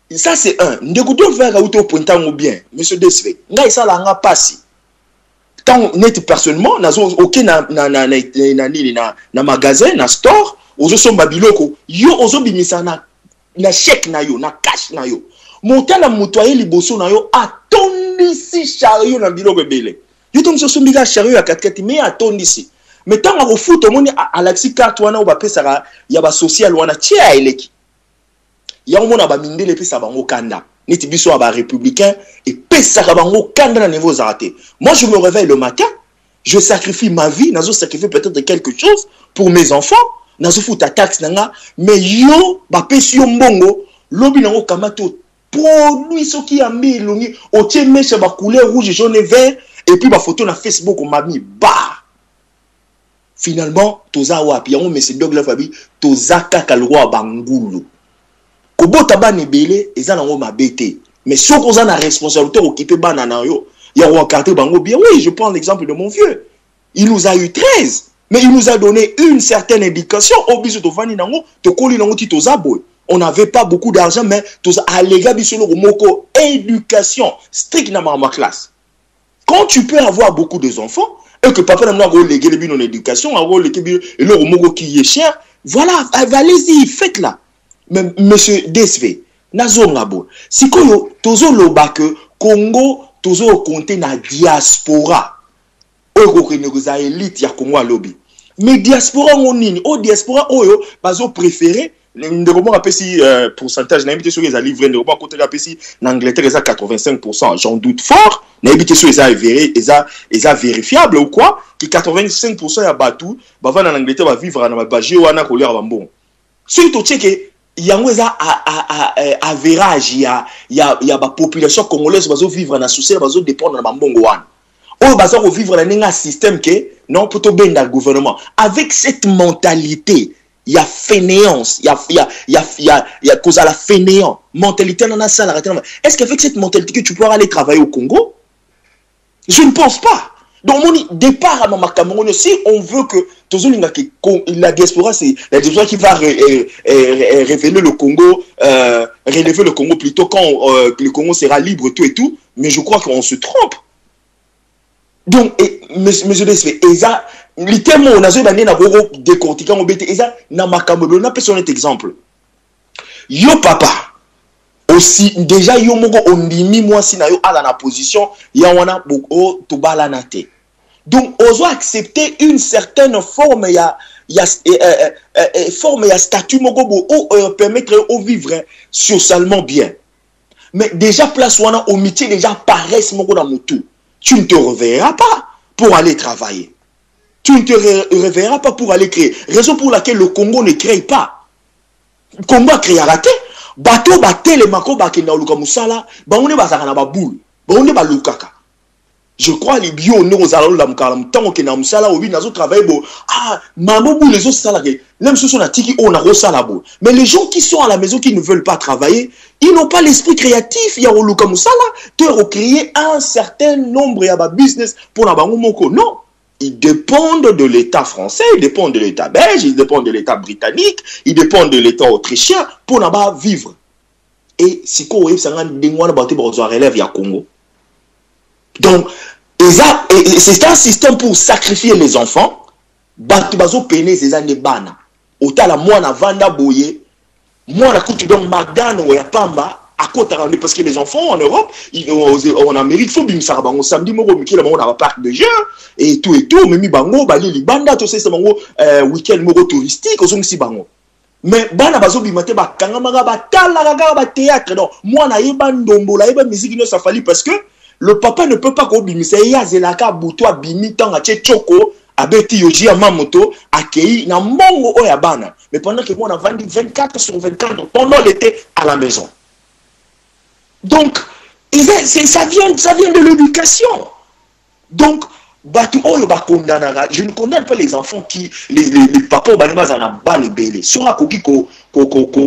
Et ça, c'est un. Nous devons faire au point ou bien, monsieur Desve. Nga isa la nga passi. Quand net personnellement, nazo aucun na magasin, na store, ozo son babiloko, yo ozo bimisa na chèque na yo, na cash na yo. Monta na mutoye liboso na yo atondisi chariot na biloko belé. Yo tom so sombiga chariot ya 4x4 mais atondisi. Mais tant qu'on fout au monde à l'axi carte wana ou ba pesa ya ba social wana tia eleki ya on a ba minde le pesa bango kanda niti biso ba républicain et pesa ka bango kanda na niveau zaraté. Moi je me réveille le matin, je sacrifie ma vie, nazo sacrifier peut-être quelque chose pour mes enfants, nazo fout ta taxe nanga mais yo ba pesi yo mbongo lobi nango kamato pour lui ce qui a mis longi o tie meche ba couleur rouge jaune et vert et puis ba photo na Facebook on m'a mis bah. Finalement, toza wapi yango monsieur Douglas Fabi toza kaka le roi bangulu. Kobota bana belé eza nango mabete. Mais si on a la responsabilité occuper bana na yo, ya roi carte bango bien. Oui, je prends l'exemple de mon vieux. Il nous a eu 13, mais il nous a donné une certaine éducation au biso to vani nango, to koli nango ti toza boy. On n'avait pas beaucoup d'argent mais toza alega biso lo moko éducation strict na ma classe. Quand tu peux avoir beaucoup d'enfants et que papa n'a pas légué les bino en éducation, a légué et le mogo qui est cher, voilà, allez-y, faites-la. Mais monsieur DSV, nazo ngabo, si koyo tozo loba que Congo tozo compter na diaspora. Oyo ko negoza élite ya Congo a lobby. Mais diaspora nini, o diaspora oyo bazo préféré ndeko mo apesi pourcentage na invité sur les livres ndeko mo côté apesi en Angleterre ça 85%, j'en doute fort. Na invité sur eza vérifiable ou quoi que 85% ya batu ba va en Angleterre va vivre na ba wana ko lira ba mbongo. Surtout checker yango eza average ya ba population congolaise bazo vivre na souci bazo dépendre na ba mbongo wana. Oh bazo vivre na ninga système que non poto benda gouvernement avec cette mentalité. Il y a fainéance, il y a cause à la fainéance, mentalité dans la salle. Est-ce qu'avec cette mentalité que tu pourras aller travailler au Congo? Je ne pense pas. Donc mon départ à ma Cameroun, si on veut que la diaspora, c'est la diaspora qui va révéler le Congo, relever le Congo plutôt quand le Congo sera libre tout et tout, mais je crois qu'on se trompe. Donc, monsieur Desve, Eza, littéralement, on a joué dans na décortiquant au BT, Eza, na makambo, on a pris son exemple. Yo papa aussi déjà yo moko ondimi moi si na yo ala na position ya wana boko to bala na te. Donc ozo accepter une certaine forme forme ya statut moko bo permettre au vivre socialement bien. Mais déjà place wana au métier déjà paresse moko na mutu. Tu ne te reverras pas pour aller travailler. Tu ne te reverras pas pour aller créer. Raison pour laquelle le Congo ne crée pas. Le Congo a créé à rater. Bateau baté les mako bakena luka musala, ba on est bazaka na ba boule. Ba on est ba lukaka. Je crois les bio ne aux alalo la mukala mtango ke na musala obi nazo travailler bo. Ah, maman boule les autres salariés. Même ceux sont na tiki on a rosala bo. Mais les gens qui sont à la maison qui ne veulent pas travailler, ils n'ont pas l'esprit créatif. Il y a au luka musala de recréer un certain nombre ya ba business pour na bango moko. Non. Ils dépendent de l'État français, ils dépendent de l'État belge, ils dépendent de l'État britannique, ils dépendent de l'État autrichien pour là-bas vivre. Et si on a relève ya Congo. Donc, c'est un système pour sacrifier les enfants. Bazo peine ces années bana. Autant la moine vanda boye, moi la coupe donc Magdano ou ya Pamba. Parce que les enfants en Europe, en Amérique, il faut bien faire bango samedi moro miki la bango na parc de jeux et tout mais mi bango bali li banda to c'est bango week-end moro touristique ozong si bango. Mais bana bazo bimate ba kanga maga ba tala ba théâtre non moi na yeba ndombo la yeba musique no safali parce que le papa ne peut pas ko bimisa ya zelaka buto bimi tanga choko abeti yoji ya mamoto akei na mongo oya bana. Mais pendant que moi on a vendu 24 sur 24 pendant l'été à la maison. Donc, ça vient de l'éducation. Donc, je ne condamne pas les enfants qui, les papas, sur la coquille qu'on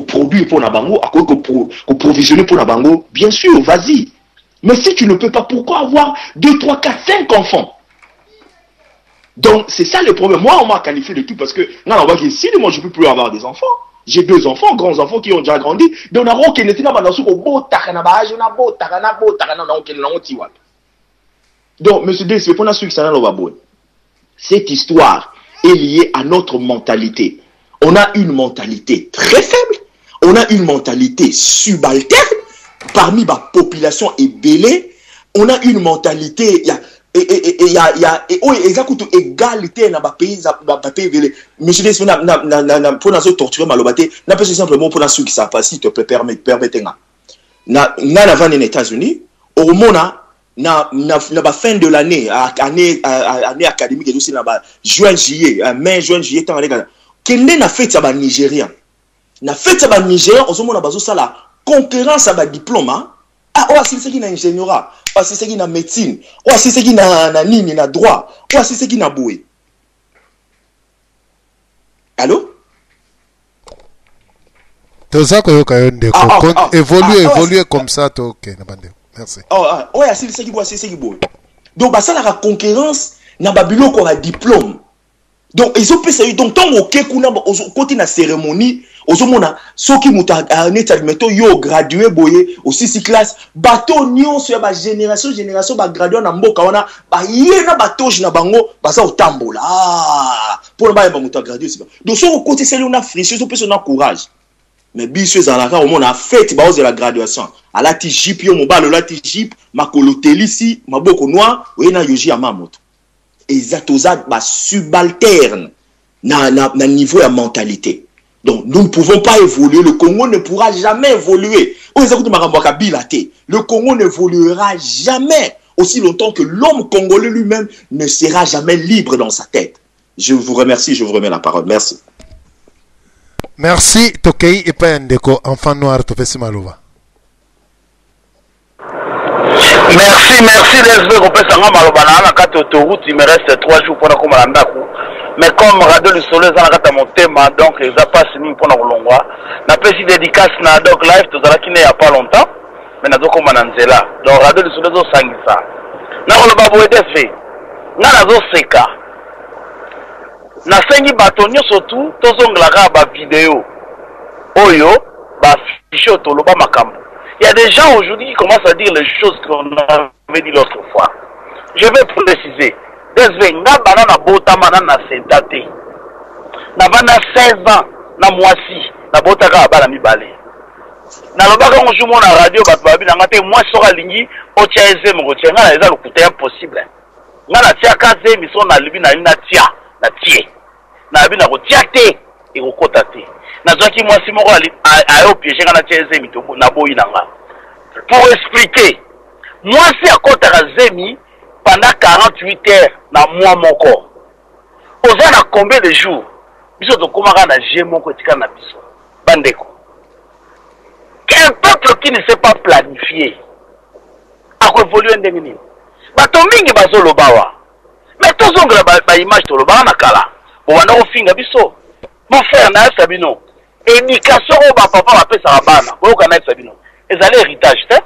produit pour la bango, qu'on provisionne pour la bango, bien sûr, vas-y. Mais si tu ne peux pas, pourquoi avoir 2, 3, 4, 5 enfants? Donc, c'est ça le problème. Moi, on m'a qualifié de tout parce que, non, si moi, je ne peux plus avoir des enfants. J'ai 2 enfants, grands enfants qui ont déjà grandi. Donc, on a donc, monsieur D, c'est pour ceux qui sont cette histoire est liée à notre mentalité. On a une mentalité très faible. On a une mentalité subalterne. Parmi la population ébélée, on a une mentalité... il y a égalité dans le pays. Monsieur Des, pour nous torturer malobate, n'a pas simplement pour ceux qui savent pas, si tu peux permettre. Na avant les États-Unis, au moment na fin de l'année, année académique et aussi na juin juillet, mai juin juillet tant les gars. Quel n'a fait ça ba Nigérian? Na fait ça ba Nigérian, au moment bazo ça la concurrence à ba diplôme. Ah, oh, c'est ce qui n'a ingénieura, oh, c'est ce qui n'a médecine, oh, c'est ce qui n'a nini, n'a droit, oh, c'est ce qui n'a boué. Allô? Évoluer comme ça, ok, merci. Oh, ouais, c'est ce qui boit, c'est ce qui boit. Donc, bah, ça, la concurrence, n'a pas bilo qu'on a diplôme. Donc, ils ont fait donc, tant au côté de la cérémonie, aux hommes, ceux qui m'ont admetté, yo gradué, boye, aussi 6 classes, bateau, nyon, sur la génération, bah, gradué, na mboka, wana, bah, yéna bateau, jina bango, bah, ça, au tambo, là, pour le bail, bah, mouta gradué, c'est pas. Donc, sur le côté, c'est là, on a friché, on a courage. Mais, bien sûr, dans la cas, on a fait, bah, de la graduation. À la tijip, yo, mon bas, la tijip, ma coloteli, ici, ma boko noir, ou yéna yoji à ma moto. Et zatozad ba subalterne na niveau de mentalité. Donc nous ne pouvons pas évoluer. Le Congo ne pourra jamais évoluer. Le Congo n'évoluera jamais aussi longtemps que l'homme congolais lui-même ne sera jamais libre dans sa tête. Je vous remercie, je vous remets la parole. Merci. Merci Tokei et pas Ndeko, enfant noir, Tofesi Malova. Merci les on peut s'en malobana na carte autoroute, il me reste 3 jours pour la commander. Mais comme Radio du Soleil ça na mon thème donc ils a pas signé pour na longwa. Na petit dédicace na donc live tout ça qui n'est pas longtemps mais na zoko mananzela. Donc Radio du Soleil zo sangisa. Na ko ba boete fait. Na zo seka. Na sengi batonyo surtout to zonglaka ba vidéo. Oyo ba ficho to lo ba makambo. Il y a des gens aujourd'hui qui commencent à dire les choses qu'on avait dit l'autre fois. Je vais préciser. Desvenga banana bota manana sentate. Na bana 16 ans na moisi na bota ka bala mi balé. nalobaka ngo jumo na radio bato babi nanga te moi soka lingi otia ezemi kotia nga na eza lokuta impossible nga na tia kaze miso na libi na na tia na tie na bi na kotia te ekokota te nazwaki mwasi moko ayo piéger nga na tia ezemi to na boyi nanga pour expliquer mwasi akotaka zemi pendant 48 heures na mois moko oza na combien de jours biso tokomaka na g moko etika na biso bandeko. Qu'un peuple qui ne sait pas planifier a évolué ndenge nini bato mingi bazolobawa mais tozongela ba image toloba na kala bo wana ofinga biso mon frère na sabino éducation o ba papa bapesa bana boyoka na sabino ezali héritage te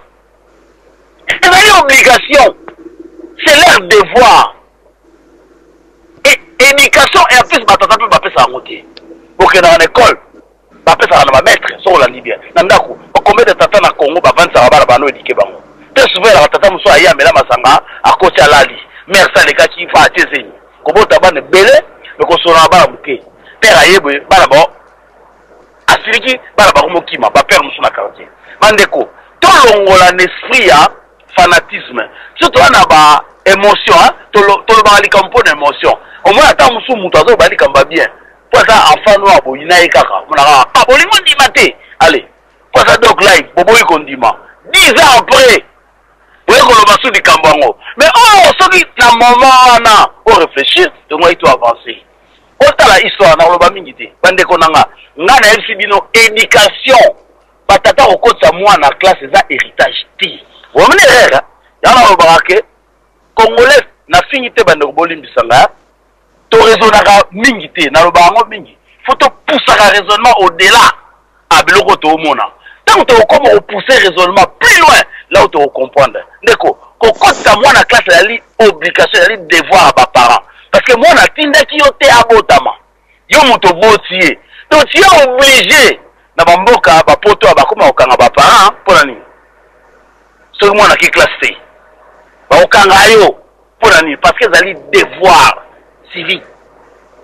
ezali obligation c'est leur devoir et éducation et en plus batata pe bapesa yango te okenda na école bapesa na ba maître so la libia na ndako combien de tata na Congo ba 25 bana bano éduquer bango te souvent la tata muso aya mela masanga akoti alali merci les gars qui fa atezeni kobota bana belé le kosona bana muke père ayebe bana bo asiriki bana ba komokima ba père muso na quartier mandeko to longola l'esprit ya fanatisme surtout na ba émotion to lo ba li kampo na émotion au moins ata muso muto azo ba li kamba bien pour ça enfant noir bo ina ekaka mona ah bolingo ndimate allez pour ça donc live boboyi kondima 10 ans après oui qu'on va sous du cambango mais oh celui na moment wana on réfléchir donc il doit avancer autant la histoire na loba mingi te bande konanga nga na bino éducation batata okotsa mwana classe za héritage ti wamene rera yana loba ke congolais na fingi te bande bolimbisanga to raisonnaka mingi te na loba ngo mingi faut to pousser un raisonnement au-delà à biloko to mona tant que comment repousser raisonnement plus loin là où tu comprendre ndeko kokota mwana classe la li obligation la li devoir à parents parce que mwana tinda ki yo te abotama yo moto botier donc tu es obligé na bamboka ba poto ba koma okanga ba parents pour nani ce mwana ki classe C ba okanga yo pour nani parce que zali devoir civique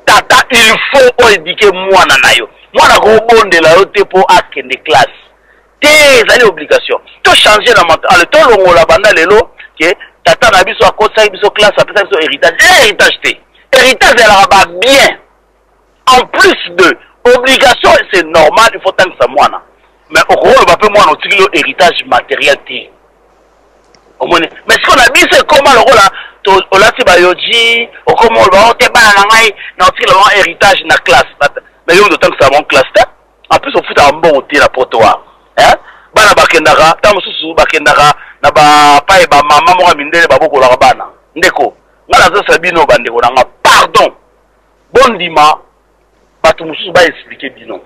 tata il faut éduquer mwana na yo mwana ko bondela yo te po akende classe des obligations. Tout changer la mentalité. Le temps où on la banda lelo, que tata na biso akosa biso classe après ça héritage. Héritage té. Héritage elle a bien. En plus de obligation, c'est normal, il faut tant que ça moine. Mais au gros, on va pas moi notre héritage matériel té. Mais ce qu'on a dit c'est comment le rôle là, on l'a dit bayoji, au comment on va te banangai, notre héritage na classe. Mais yo de temps que ça mon classe té. En plus on fout un bon té la potoir. Bana bakendaka ta mususu bakendaka na ba pai ba mama mo mindele baboko la bana ndeko ngala zo sabino bandeko nanga pardon bondima batu mususu ba expliquer bino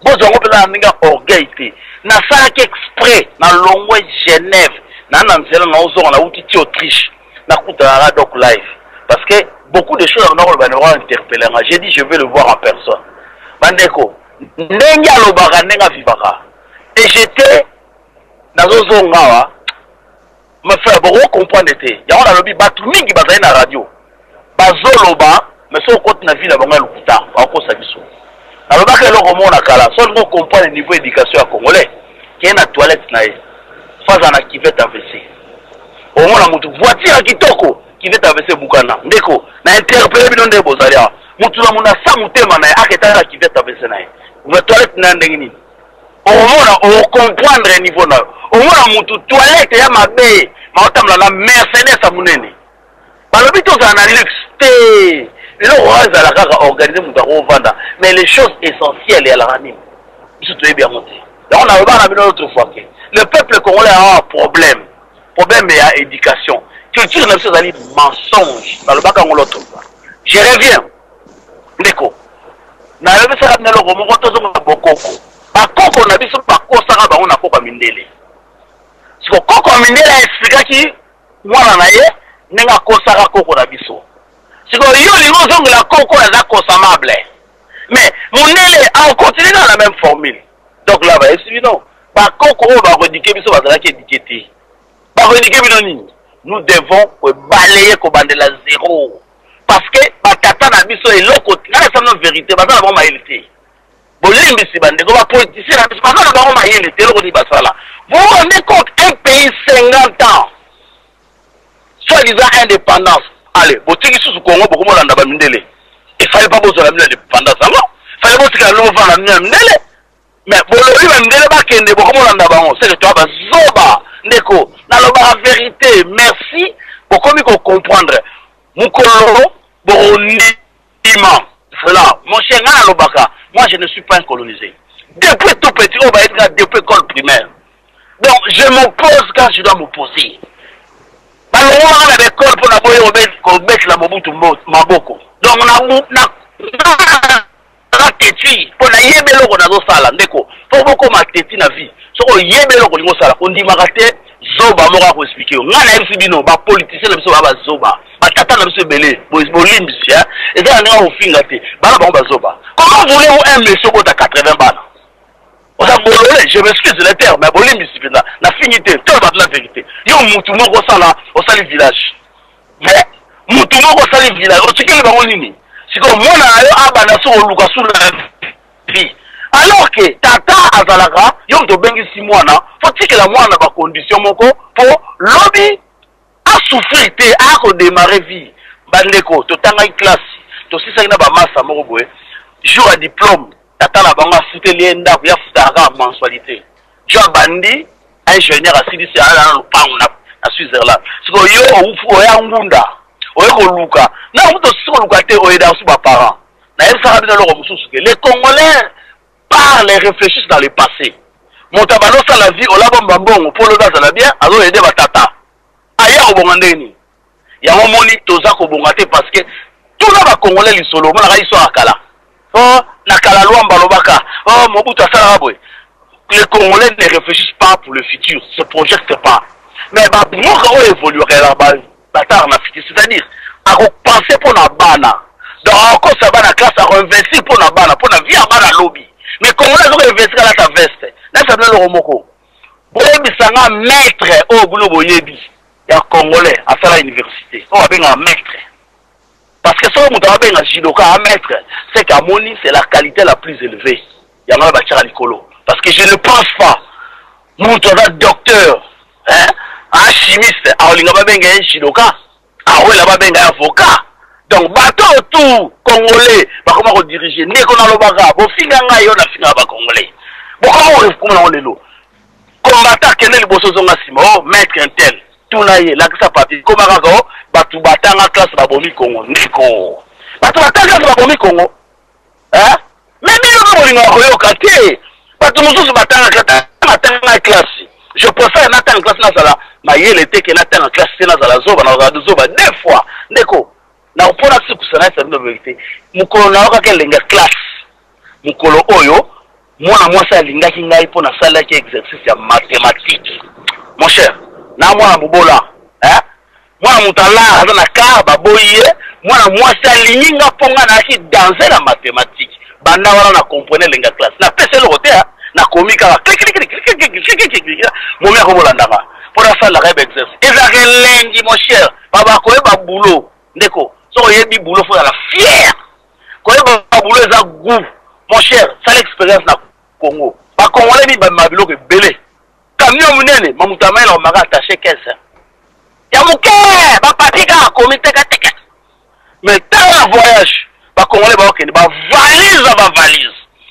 bozo ngo pela ninga orgueil te na ça exprès na longwe Genève na nzela na ozo na uti Autriche na kuta doc live parce que beaucoup de choses on va interpeller. J'ai dit je vais le voir en personne bandeko ndenga lobaka ndenga vivaka. Et j'étais dans un zone là, me faire beaucoup comprendre était. Il y a un lobby batu mingi bazali na radio. Bazoloba, mais so côté na ville bango lokuta, ba ko sabiso. Alors que le roman na kala, so on comprend le niveau d'éducation à congolais. Qui est na toilette na e. Face à na kivette AVC. Au moins na mutu voiture kitoko, kivette AVC bukana. Ndeko, na interpeller bino nde bozalia. Mutu na muna sa mutema na aketa na kivette AVC na e. Une toilette na ndengini. Au moins on comprendre le niveau là. Au moins mutu toilette ya mabe, maotamla la Mercedes à munene. Balobi to za na luxe té. Le roi za la kaka organiser mutu ko vanda, mais les choses essentielles ya la ranime. Surtout est bien monté. Là on a remarqué une autre fois que le peuple congolais a un problème. Problème est éducation. Culture n'a pas de mensonge. Dans le bac on l'autre fois. Je reviens. Ndeko. Na le bisa na lo mo to zo bokoko. Bakoko na biso bakosaka bango na kopa mindele. Siko koko mindele explique ki mwana na ye nenga kosaka koko na biso. Siko yo lingo zongo la koko na consommable. Mais mondele a continué dans la même formule. Donc là va expliquer non. Bakoko va rediquer biso bazala ki étiqueté. Ba rediquer bino nini? Nous devons balayer ko bandela zéro. Parce que batata na biso eloko ngala sa no vérité bazala bon maïlité. Bolimbisi bandeko ba politicien parce que ba ma yele telo ko di basala. Vous vous rendez compte un pays 50 ans soi-disant indépendance. Allez, botiki sous Congo beaucoup mo landa ba mindele. Il fallait pas besoin de l'indépendance non. Il fallait pas que l'on va la mindele. Mais bolobi ba mindele ba kende beaucoup mo landa ba on. C'est que toi ba zoba ndeko na lo ba vérité. Merci pour qu'on comprendre. Mukolo Borondima. Cela, mon cher Ngana Lobaka, moi je ne suis pas un colonisé. Depuis tout petit, on va être depuis l'école primaire. Donc je m'oppose quand je dois m'opposer. On a l'école pour la la Mobutu Maboko. Donc on a téti pour la yébelo qu'on a dans sala ndeko. Pour beaucoup ma téti na vie. So on yébelo qu'on a sala. On dit marate zoba mora ko expliquer. Ngana MCBino ba politicien na biso ba zoba. Batata na biso belé. Bolimbisi hein. Et ça on a finga te. Bala ba zoba. Comment voulez-vous un monsieur qui a 80 balles? On a bololé, je m'excuse de l'intérieur, mais Bolimbisi na finité, tout va la vérité. Yo mutu moko sala au sali village. Mais mutu moko sali village, o tikeli ba nini? C'est comme moi na yo abana so luka sous la vie. Alors que tata azalaka, yo to bengi si mwana, faut que la mwana ba condition moko pour lobby a souffrir te a redémarrer vie. Bandeko, to tanga classe, to sisa ina ba massa moko boye. Jour à diplôme, tata la banga fouté lienda ya futara mensualité. Jo bandi ingénieur à CDC à la pang na Switzerland. C'est que yo ou ya ngunda. Oyeko luka. Na muto siko luka te oyeda su ba parents. Na yesa bino lo mususu ke les Congolais parlent et réfléchissent dans le passé. Montabano sa la vie ola bombambongo pour le dans la bien, azo aider ba tata. Aya obongandeni. Ya momoni toza ko bongate parce que tout na ba Congolais li solo mona ka iso akala. Oh, na kala luamba lobaka. Oh, Mobutu asala boy. Les Congolais ne réfléchissent pas pour le futur, se projettent pas. Mais bah pour qu'on évoluerait là-bas, c'est-à-dire à penser pour la bana. Donc encore ça va la classe à investir pour la bana, pour la vie à bana lobby. Mais comment les autres investir à la veste? Là ça donne le romoko. Pour les bisanga maître au boulot boyebi, il y a Congolais à faire l'université. On va bien un maître. Parce que ça on va bien un jidoka un maître, c'est qu'à Moni c'est la qualité la plus élevée. Il y en a bâtir à l'écolo. Parce que je ne pense pas. Nous sommes docteur, hein, un chimiste, à Olingaba Benga un jidoka, à Olingaba Benga un avocat. Donc, bateau tout Congolais, comment on dirige, n'est qu'on a le baga, bon, finanga yon a finga ba Congolais. Bon, comment on est là? Combattant quel est le bosso zonga simo, maître un tel, tout naïe, là que ça partit, comment on a batu batanga classe babomi Congo, neko. Batu batanga classe babomi Congo, hein? Mais bien, on a eu au quartier. Je préfère n'attendre en classe nazala, mais il était que n'attendre en classe nazala zoba na zoba deux fois. Neko, na opona siku sana c'est une vérité. Mukolo na oka kelenga classe. Mukolo oyo, mwana mwasa linga kinga ipo na sala ki exercice ya mathématique. Mon cher, na mwana bubola, hein? Mwana mutala aza na ka baboye, mwana mwasa linga ponga na ki danser la mathématique. Banda wana na comprendre lenga classe. Na pese le côté na komika clic mon mère ko landanga pour la salle la rebe exercice ezake lengi mon cher baba ko eba boulot ndeko so yebi boulot faut la fier ko eba boulot za goût mon cher ça l'expérience na Congo ba Congolais bi ba mabilo ke belé camion munene mamutama ela maka attaché caisse ya muke ba papika komite ka teke mais tant voyage ba Congolais ba okende ba valise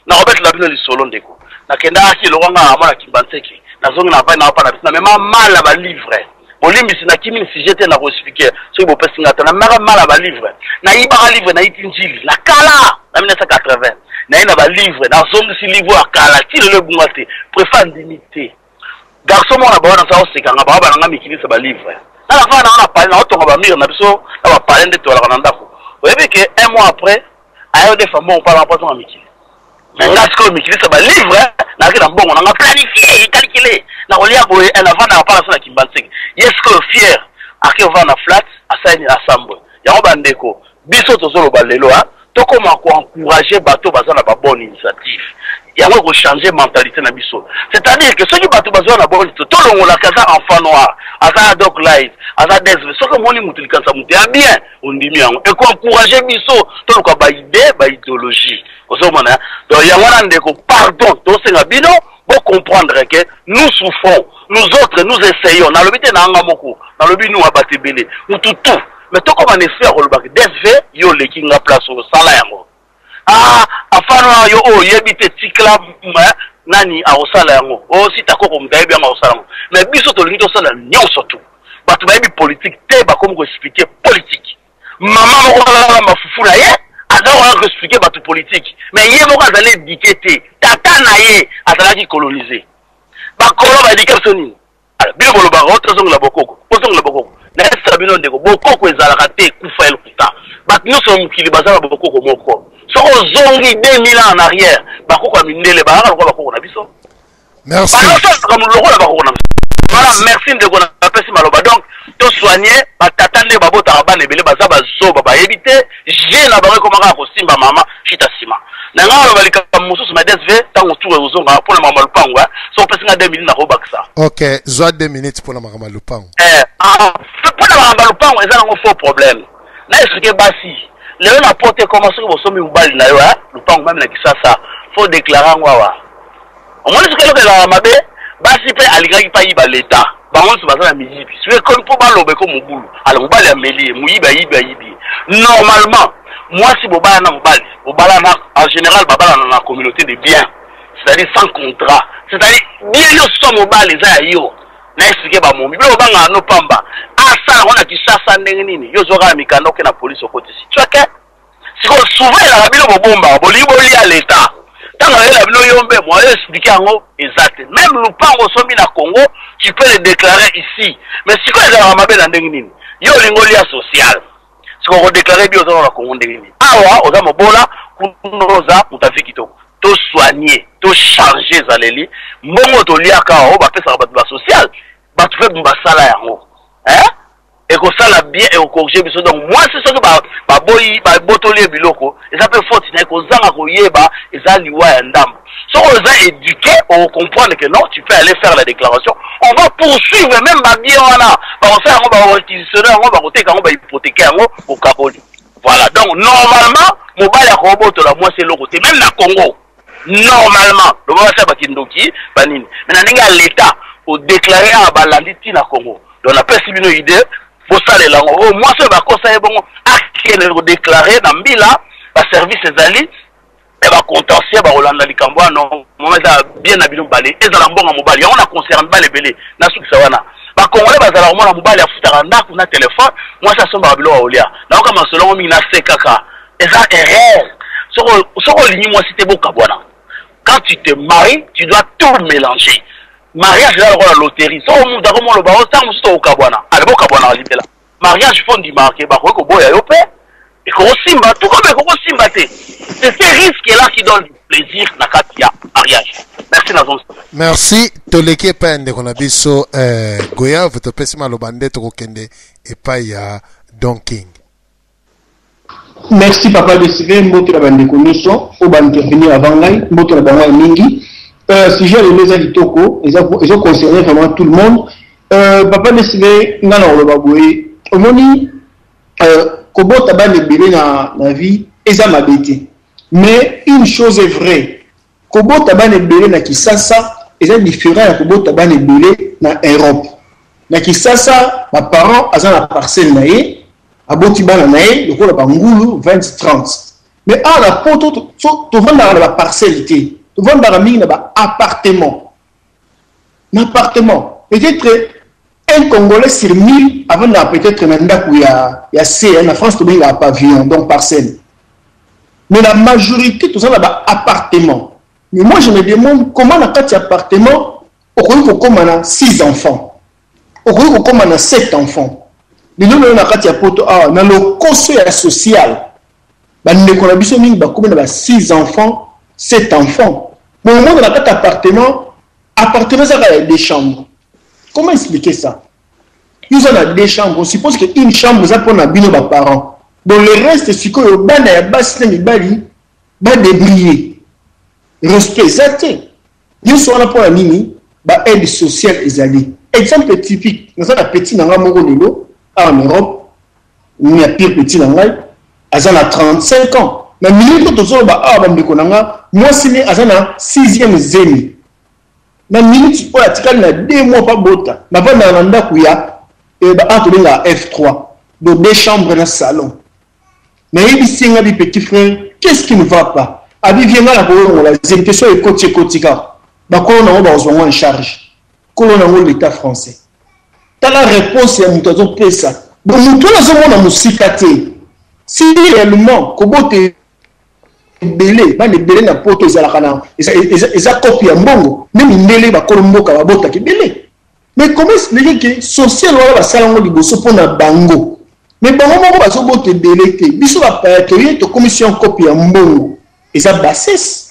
na Robert Labino li solo ndeko na kenda ki lokanga amana kimbanseki na zongi na na pa na même mal ba livre Bolimbisi na kimi si j'étais na ko expliquer so bo pesinga na mara mal ba livre na iba livre na itinjili la kala na 1980 na ina ba livre na zongi si livre akala ti le bungate préfère limiter garçon mo na ba na sa osekanga ba ba na mikini sa ba livre na la fa na pa na otonga ba mire na biso na ba parler de to la ndako oyebi que un mois après ayo de famo on parle pas en mikini. Maintenant, ce que je ça va livre, on a planifié, calculé. On a pas la qui est-ce que fier, à qui on va en flat, à ça, à Sambo. Il y a un bandeko. Biso tozolo balelo, to comment encourager bateau bazan na bonne initiative. Il y a un changer mentalité na biso. C'est-à-dire que ceux qui bateau bazan na bonne initiative, tout le monde la casa enfant noir, à ça doc light, aza desve soki moni mutu likanisa mutu ya bien ondimi yango ekoencourage biso toluka baide baidéologie ozomona donc yango wana ndeko pardon tosenga bino comprendre que nous souffrons nous autres nous essayons nalobi te na anga moko nalobi nous abate belé mutu tout mais to comme en effet rolobaki desve yo leki nga place au sala yango afano yo o yebite tikla nani aosala yango o si takoko mutayebi yango aosala yango mais biso tolingi tosala nyonso tout bato bayebi politique te bakomi koexplike politique mama moko alala mafufu na ye azalaka koexplike bato politique mais ye moko azali édike te tata na ye azalaki colonise bakolo baedike biso nini bino bolobaka otozongola bokoko ozongola bokoko naesala bino ndeko bokoko ezalaka te kufa elkuta bato nyonso mokili bazala bokoko moko soko ozongi 2000 ans en arrière bakoko ya mindele bazalaka lokola bakoko na biso merci lokola bakoko na biso voilà merci ndeko na pesi maloba donc to soigner batata nde babotaka bana ebele baza bazoba bayebi te je na bango ekomaka kosimba mama chita nsima na ngai aloba likambo mosusu na dsv ntango tour ozonga mpona makambo ya lupango so opesinga 2 minutes nakobakisa ok zwa 2 minutes mpona makambo ya lupango mpona makambo ya lupango eza nango faux problème na explike basi lelo na pote ekoma soki bosomi mobali na yo lupango mame na kisasa fo déclare yango awa omoni soki eloko ezalaka mabe basi mpe alingaki mpa yiba leta bango nyonso baza na miyibi soki ekomi mpo baloba eko mobulu ala mobali ameli ye moyibi ayibi normalement mwasi bobala na mobali bobala na en général babalana na communauté de biens c'est-à-dire sans contrat c'est-à-dire bien nyonso mobali eza ya yo na explike bamomi bino bobangaka no pamba asala ngo na kisasa ndenge nini yo ozwaka na mikanda oke na polisi okotisi twake sikoyo souvent elaka bino bobombaka bolingi bolia leta ntango ayela bino yo mbe moyo explike yango eza te même lupango osombi na Congo tu peux le déclarer ici mais sikoyo ezalaka mabe na ndenge nini yo olingi olia social sikoyo kodéclare bi ozalaka na Congo ndenge nini awa oza mobola kuna oza mutafi kitoko to soigner to changer ezaleli mbongo toliaka awa oyo bapesaka bato basocial bato mpe basala yango ekosala bien ekokorige biso donc mwasi soki babotoli biloko eza mpe faute na ekozanga koyeba eza liwa ya ndambo soki oza éduqué ocomprendre que non tu peux aller faire la déclaration on va poursuivre même babie wana bakosala yango barequisitionner yango bakoteka yango bahypothéke yango okaboli voilà donc normalement mobali akobotola mwasi eloko te même na Congo normalement loba basa bakindoki banini mais na ndenge ya l'état odéclarer a balandi ntina Congo donc napesi bino idée bosalela yango mwasi oyo bakosa ye bongo akende kodéclare na mbila baservice ezali e bacontentieux bakolanda likambo wana moma eza bien na bino mibale ezala mbongo mobali yango na concerne mibale ebele nasukisa wana bakongole bazala komona mobali afutaka ndako na telefone mwasi asombaka biloko aolia nayoka masolongo mingi nase kaka eza erreur soko olingi mwasi te bokabwana quand tu te maries tu dois tout mélanger mariage eza lokola loterie soko mutu akomoloba otango mosusu tokokabwana ale bokabwana libela mariage fo ndimaka bakoki koboya yo mpe ekokosimba tout comme ekokosimba te c'est ce risque là qui donne du plaisir na kati ya mariage merci nazongi merci toleki epai ya ndeko na biso goyave topesi maloba nde tokokende epai ya Don King. Merci papa de Sylvain mboto na bandeko nyonso o baintervenir avant ngai mboto na bango mingi sujet le meza kitoko ils ont concerné vraiment tout le monde papa de Sylvain ngana oloba boye omoni kobota ba lebele na vie eza mabete mais une chose est vraie kobota ba lebele na Kisasa eza différent ya kobota ba lebele na Europe na Kisasa ba parents aza na parcelle na ye aboti bana na ye lokola bangulu 20-30 mais à la poto to vanda la parcelle te to vanda mingi na ba appartement peut-être un Congolais sur 1000 avant de peut-être maintenant il y a C en France il y a pavillon donc parcelle mais la majorité tout ça là-bas appartement mais moi je me demande comment dans quatre appartements on comment on a 6 enfants on comment on a 7 enfants mais nous on a quatre poto dans le conseil social bah nous on a besoin mingi bah comment on a 6 enfants 7 enfants mais au moins dans quatre appartements ça a des chambres. Comment expliquer ça? Nous avons des chambres. On suppose qu'une chambre, ça pour nos parents. Donc le reste, c'est que le ban est bas, va débriller. Respect, ça c'est. Nous sommes là pour la mini, aide sociale et zali. exemple typique dans un petit nanga moko lelo en Europe ni a pire petit nanga azana 35 ans na minute to zo ba ba ndeko nanga moi sini azana 6e zemi na minute o atikali na 2 mois pas bota na va na ndako ya e ba entre la F3 de 2 chambres dans salon mais il singa di petit frère qu'est-ce qui ne va pas abi viendra la ko la question est kotika ba ko na ba ozwa en charge ko na l'état français ta la réponse ya muto zo pesa donc muto na zo mona musika te si réellement ko bote belé ba ne belé na poto ezala kana eza copie ya mbongo même ndele ba kolomboka ba bota ki belé mais comment expliquer que social wala ba salango liboso pona bango mais bango moko ba zo bote belé te biso ba pa to commission copie ya mbongo eza bassesse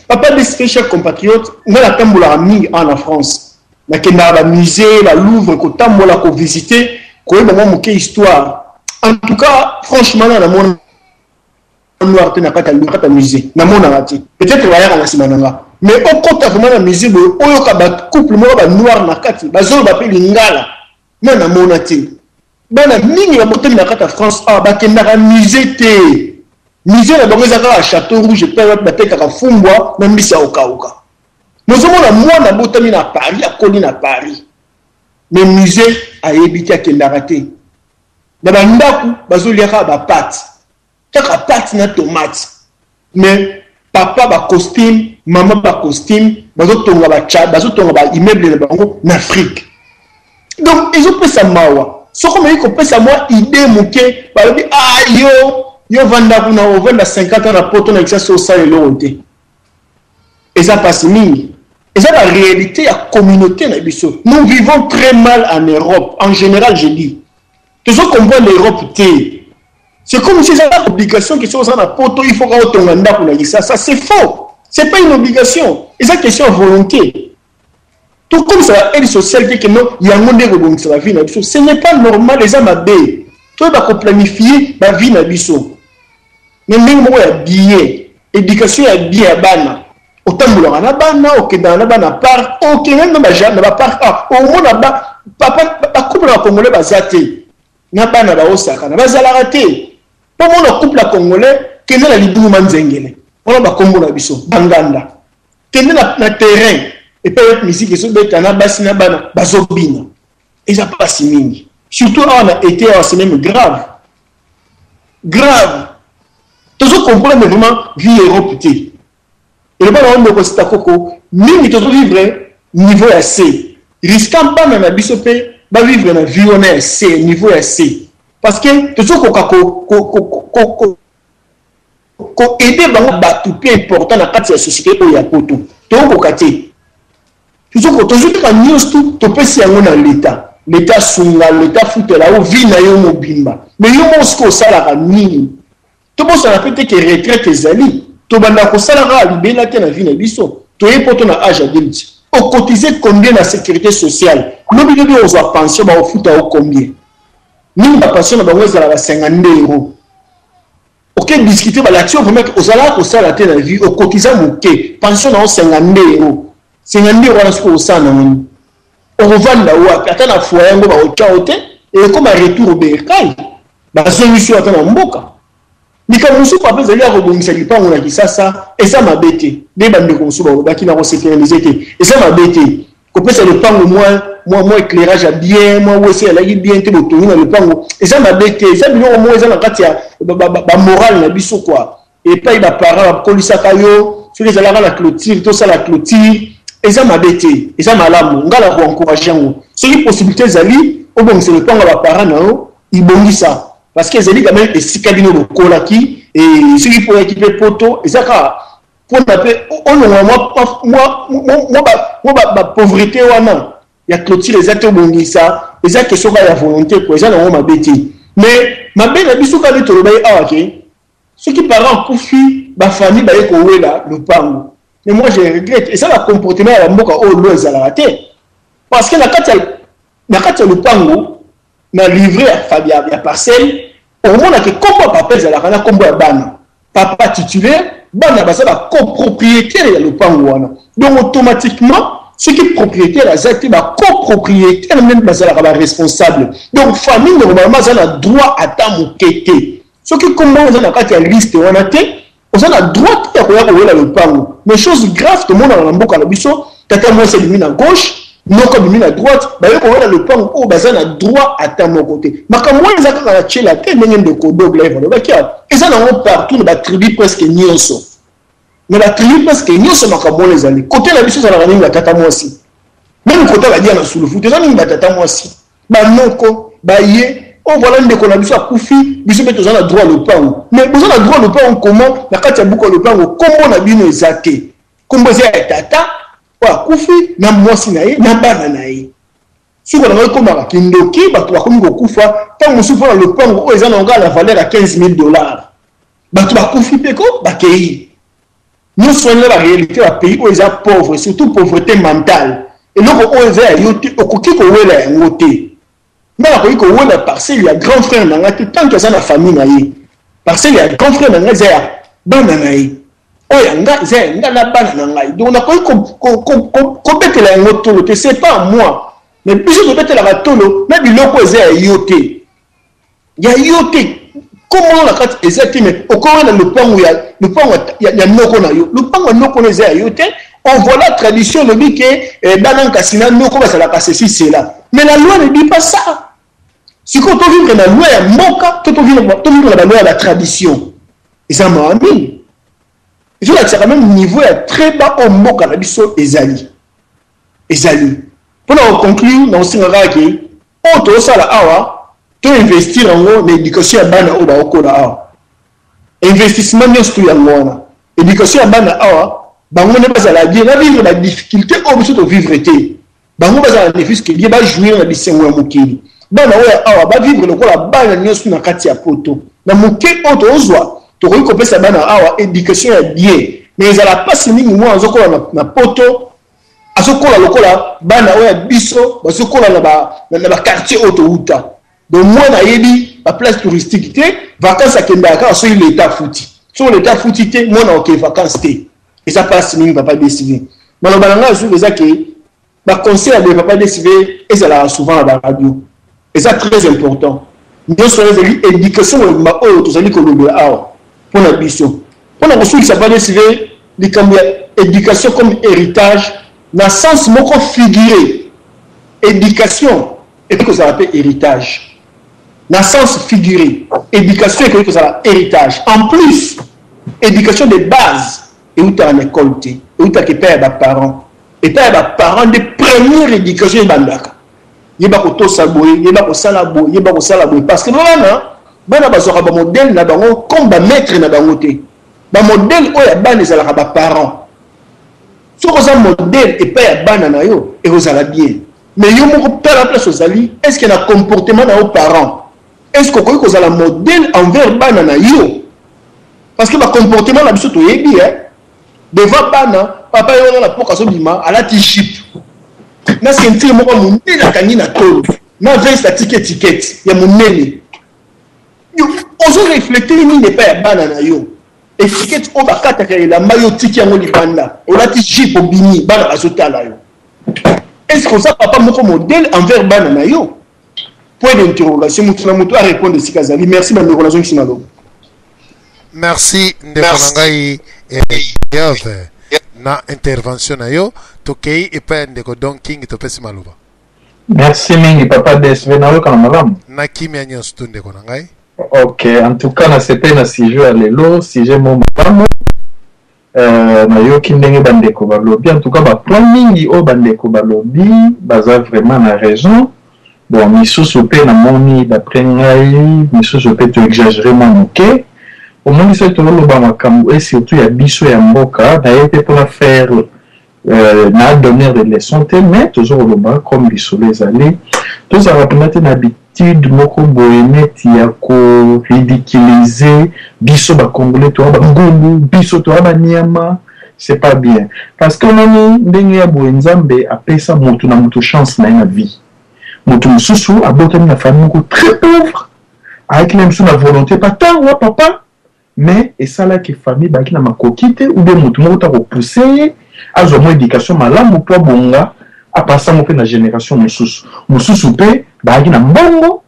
papa des chers compatriotes on a la tambola mingi en France na kenda ba musée ba Louvre ko tambola ko visiter ko yeba mo ke histoire en tout cas franchement na mon noir te na kata musée na mona rati peut-être va ya na simananga mais au compte vraiment na musée bo oyo ka ba couple mo ba noir na kati ba zo ba pe lingala na mona te bana mingi ba moto na kata France ba kenda ka musée te musée na bango ezaka château rouge pe batekaka fumbwa na mbisa okauka nozomona mwana botami na Paris akoli na Paris mais musée ayebiki akendaka te na bandako bazoliaka bapate kaka pate na tomate mais papa ba costume mama ba costume bazotonga ba immeuble na bango na Afrique donc ezopesa mawa soko mei kopesa moi idée moke balobi yo vanda kuna o vanda 50 ans rapport na exercice au sein de l'autorité et ça passe mingi et ça la réalité la communauté na biso nous vivons très mal en Europe en général je dis toujours comprendre l'Europe c'est comme si c'est une obligation que si on a poto il faut qu'on tonga kuna ça c'est faux c'est pas une obligation et ça question volonté tout comme ça aide sociale que non il y a un monde de ça la vie na biso ce n'est pas normal les amabé toi ba ko planifier ba vie na biso mais même moi billet éducation ya bien bana otambola na bana okenda na bana par okenda na ba par au moins ba papa ba couple la congolais bazate na bana ba osaka na bazala raté pas mon couple la congolais kenda la libu manzengele on ba kombo na biso banganda kenda na terrain et peut musique so beta na basi na bana bazobina et ça passe mingi surtout on a été c'est même grave toujours comprendre vraiment vie européenne et le bon on ko sita koko mingi toujours vivre niveau assez risquant pas na biso pe ba vivre na vie on est assez niveau assez parce que toujours ko aider bango batu pe important na kati ya société o ya poto to ko kati toujours ka news to pesi yango na l'état sunga l'état foutela o vie na yo mobimba mais yo mosko sala ka nini to bo sala peut-être que retraite ezali to banda ko sala ka libela te na vie na biso to ye poto na âge adulte o cotiser combien na sécurité sociale no bi de ozo pension ba o futa o combien ni ba pension na bango ezala ba 52 euros ok discuter ba l'action vraiment que ozala ko sala te na vie o cotiser moke pension na 52 euros 52 euros na ce ko sala na on revend wapi ata na foyer ngo ba ochaote et comme un retour au bercail ba solution ata na mboka nika musu pa pesa ya robongisa lipango na kisasa et ça mabete de bande ko musu ba ki na ko sécuriser te et ça mabete ko pesa le pango moi éclairage à bien moi aussi ala bien te boto na le pango et ça mabete ça biloko moi ça na kati ya ba moral na biso quoi et pas ba parents kolisa kayo sur les ala la clôture tout ça la clôture et ça m'a bêté et ça m'a l'amour ngala ko encourager ngo c'est une possibilité zali au bon c'est le temps ba parents nao ils bongi ça parce que zali quand même et sikabino le kolaki et celui pour équiper poto et ça pour m'appeler moi pauvreté wana ya clôture les actes bongi ça et ça question ya volonté quoi ça non m'a bêté mais ma belle biso ka to ba awake ceux qui parents kufi ba famille ba ko wela le pango. Mais moi je regrette et ça va comportement à la mboka au lois à la raté parce que la carte le pango na livré à Fabia ya parcelle au moins que comme papa à la kana comme bana papa titulaire bana ba ça va copropriétaire ya le pango wana donc automatiquement Ce qui est propriétaire, c'est la copropriétaire, même la responsable. Donc, famille, normalement, ça a droit à ta moquette. Ce qui commence à la liste, on a droit à le pango. Mais chose grave, tout le monde a un beau canabiso, tata moi c'est à gauche, non comme à droite, bah on a le pango, oh, bah ça a droit à ta mon côté. Mais comme moi, ils ont la la tête, mais il y a des codos, et ça n'a pas partout, la tribu presque nyonso. Mais la tribu presque nyonso, ma comme les années. Côté la biso, ça a la tata moi aussi. Même côté la diana sous le foot, ça n'a tata moi aussi. Bah non, bah yé. On voit là qu'on a besoin de Koufi, besoin de mettre droit le pain. Mais besoin de droit le pain comment la carte a beaucoup le pain comment on a bien les athées. Comme vous êtes tata, wa Koufi, na moi si naïe, na bananaï. Si on a comme un kindoki, bah tu vas comme Koufa, tant que souffre le pain, on les a la valeur à $15,000. Bah tu vas Koufi peko, bah kei. Nous sommes la réalité à pays où ils sont pauvres, surtout pauvreté mentale. Et donc on les a yoté, au coquille qu'on veut la yoté. Mais la parce qu'il y a grand frère dans la tant que ça la famille parce qu'il y a grand frère dans la bananaï oh yanga zenda la bananaï donc on a que la ngotolo c'est pas moi mais plus de mettre la tolo mais biloko zé yoté ya yoté comment la carte exactement au coin le pan où le pan il y a noko na yo le pan noko na zé yoté on voit la tradition le dit que dans kasina noko va ça la passer si c'est là mais la loi ne dit pas ça. Si quand on vit dans la loi, il y a moka, tout on vit dans la loi, la tradition. Et ça m'a amené. Et je veux dire, même niveau, il y a très bas au moka, la biso, Ezali. Pour conclure, dans ce cas-là, on doit ça là, tu investir en l'éducation à bana ou ba oko là. Investissement n'est pas en l'éducation à bana ba on n'est pas à la vie, la vie la difficulté au besoin de vivre été. Ba on pas à la difficulté, il va jouer la licence ou mokili. Bana oya awa ba vivre lokola bana nyosu na kati ya poto na moke oto ozwa to ko kopesa bana awa éducation ya bien mais ezala pasi mingi mwa azokola na poto azokola lokola bana oya biso bazokola na ba quartier oto uta donc moi na yebi ba place touristique te vacances akendaka so l'état fouti so l'état fouti te moi na ok vacances te et ça passe mingi papa décider malo balanga zo ezaki ba conseil de papa décider ezala souvent à la radio. Et ça très important. Nous sommes l'éducation pour la mission. Pour la ressource, ça va décider l'éducation comme héritage, dans le sens où figuré. Éducation, et puis que ça appelle héritage. Dans le sens figuré. Éducation, et puis que ça appelle héritage. En plus, éducation de base, et où tu as une école, et où tu as des parents. Et tu as des parents de première éducation de bandaka. Yeba ko to saboy yeba ko salabo yeba ko salabo parce que bana bazora ba modèle na bango comme ba maître na bango te ba modèle oya bana ezala ka ba parents so ko za modèle et pas ya bana na yo et vous allez bien mais yo moko père la place ozali est-ce qu'il y a un comportement na aux parents est-ce que ko za la modèle envers bana na yo parce que ba comportement na biso to yebi devant bana papa yo na poka so bima ala ti chip na sentir moko munene na kangi na tolo na veste à ticket ya munene yo ozo reflecter ni ne pas ya bana na yo étiquette o bakata ka la mayo tiki yango libanda o lati jip obini bana azotala yo est-ce que ça papa moko modèle envers bana na yo point d'interrogation mutuna mutu a répondre sikazali merci ba ndeko kinalo merci ndeko nangai Yove na intervention na yo tokei epa ndeko Don King topesi maluba. Merci mingi papa DSV na yo kana malamu na kimia nyonso tu ndeko nangai. Ok, en tout cas na sepe na sujet ya lelo sujet mo malamu na yo kindenge bandeko balobi en tout cas ba point mingi o bandeko balobi baza vraiment na raison. Bon misusu pe na moni d'après ngai misusu pe to exagérer mon ok. Au moins c'est tout le bamakambo et surtout il y a biso ya mboka na été pour la faire na donner des leçons mais toujours le bas comme biso les années tous à remettre une habitude moko boyeneti ya ko ridiculiser biso ba congolais to ba ngulu biso to ba niama c'est pas bien parce que nani ndenge ya boenzambe apesa mutu na mutu chance na vie mutu mususu abotami na famille ko très pauvre avec même sous la volonté pas tant papa mais et ça là que famille baki na makokite ou bien mutu moko ta ko pousser azwa mo éducation malamu po bonga apasa mo pe na génération mususu pe baaki na mbongo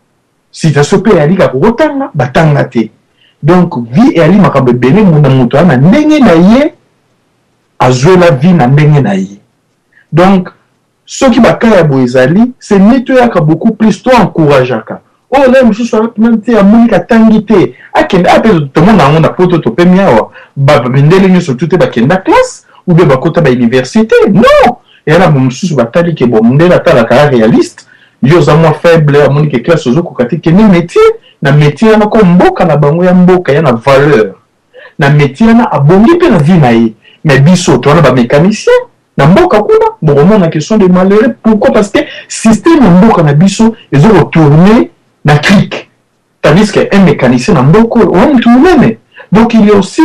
situation pe alika kokotanga batanga te. Donc vie et ali makambe bele munda muto na ndenge na ye azwe la vie na ndenge na ye. Donc ceux qui bakaya boezali c'est nettoyaka beaucoup plus to encourageaka. Oh là mususu même te amonika tangite akende apelo to mona ngona poto to pemiawa ba bendele nyo surtout te bakenda classe ou bien bakota ba université. Non, et là mususu batali ke bo ndela tala ka réaliste yo za moi faible amonika classe ozo kokati ke ni métier na métier na ko mboka na bango ya mboka ya na valeur na métier na abongi pe na vie na ye. Mais biso to na ba mécanicien na mboka kuna bon na question de malheureux. Pourquoi? Parce que système mboka na biso ils ont retourné na clic, tandis qu'un mécanicien na mboka on tourne. Donc il y a aussi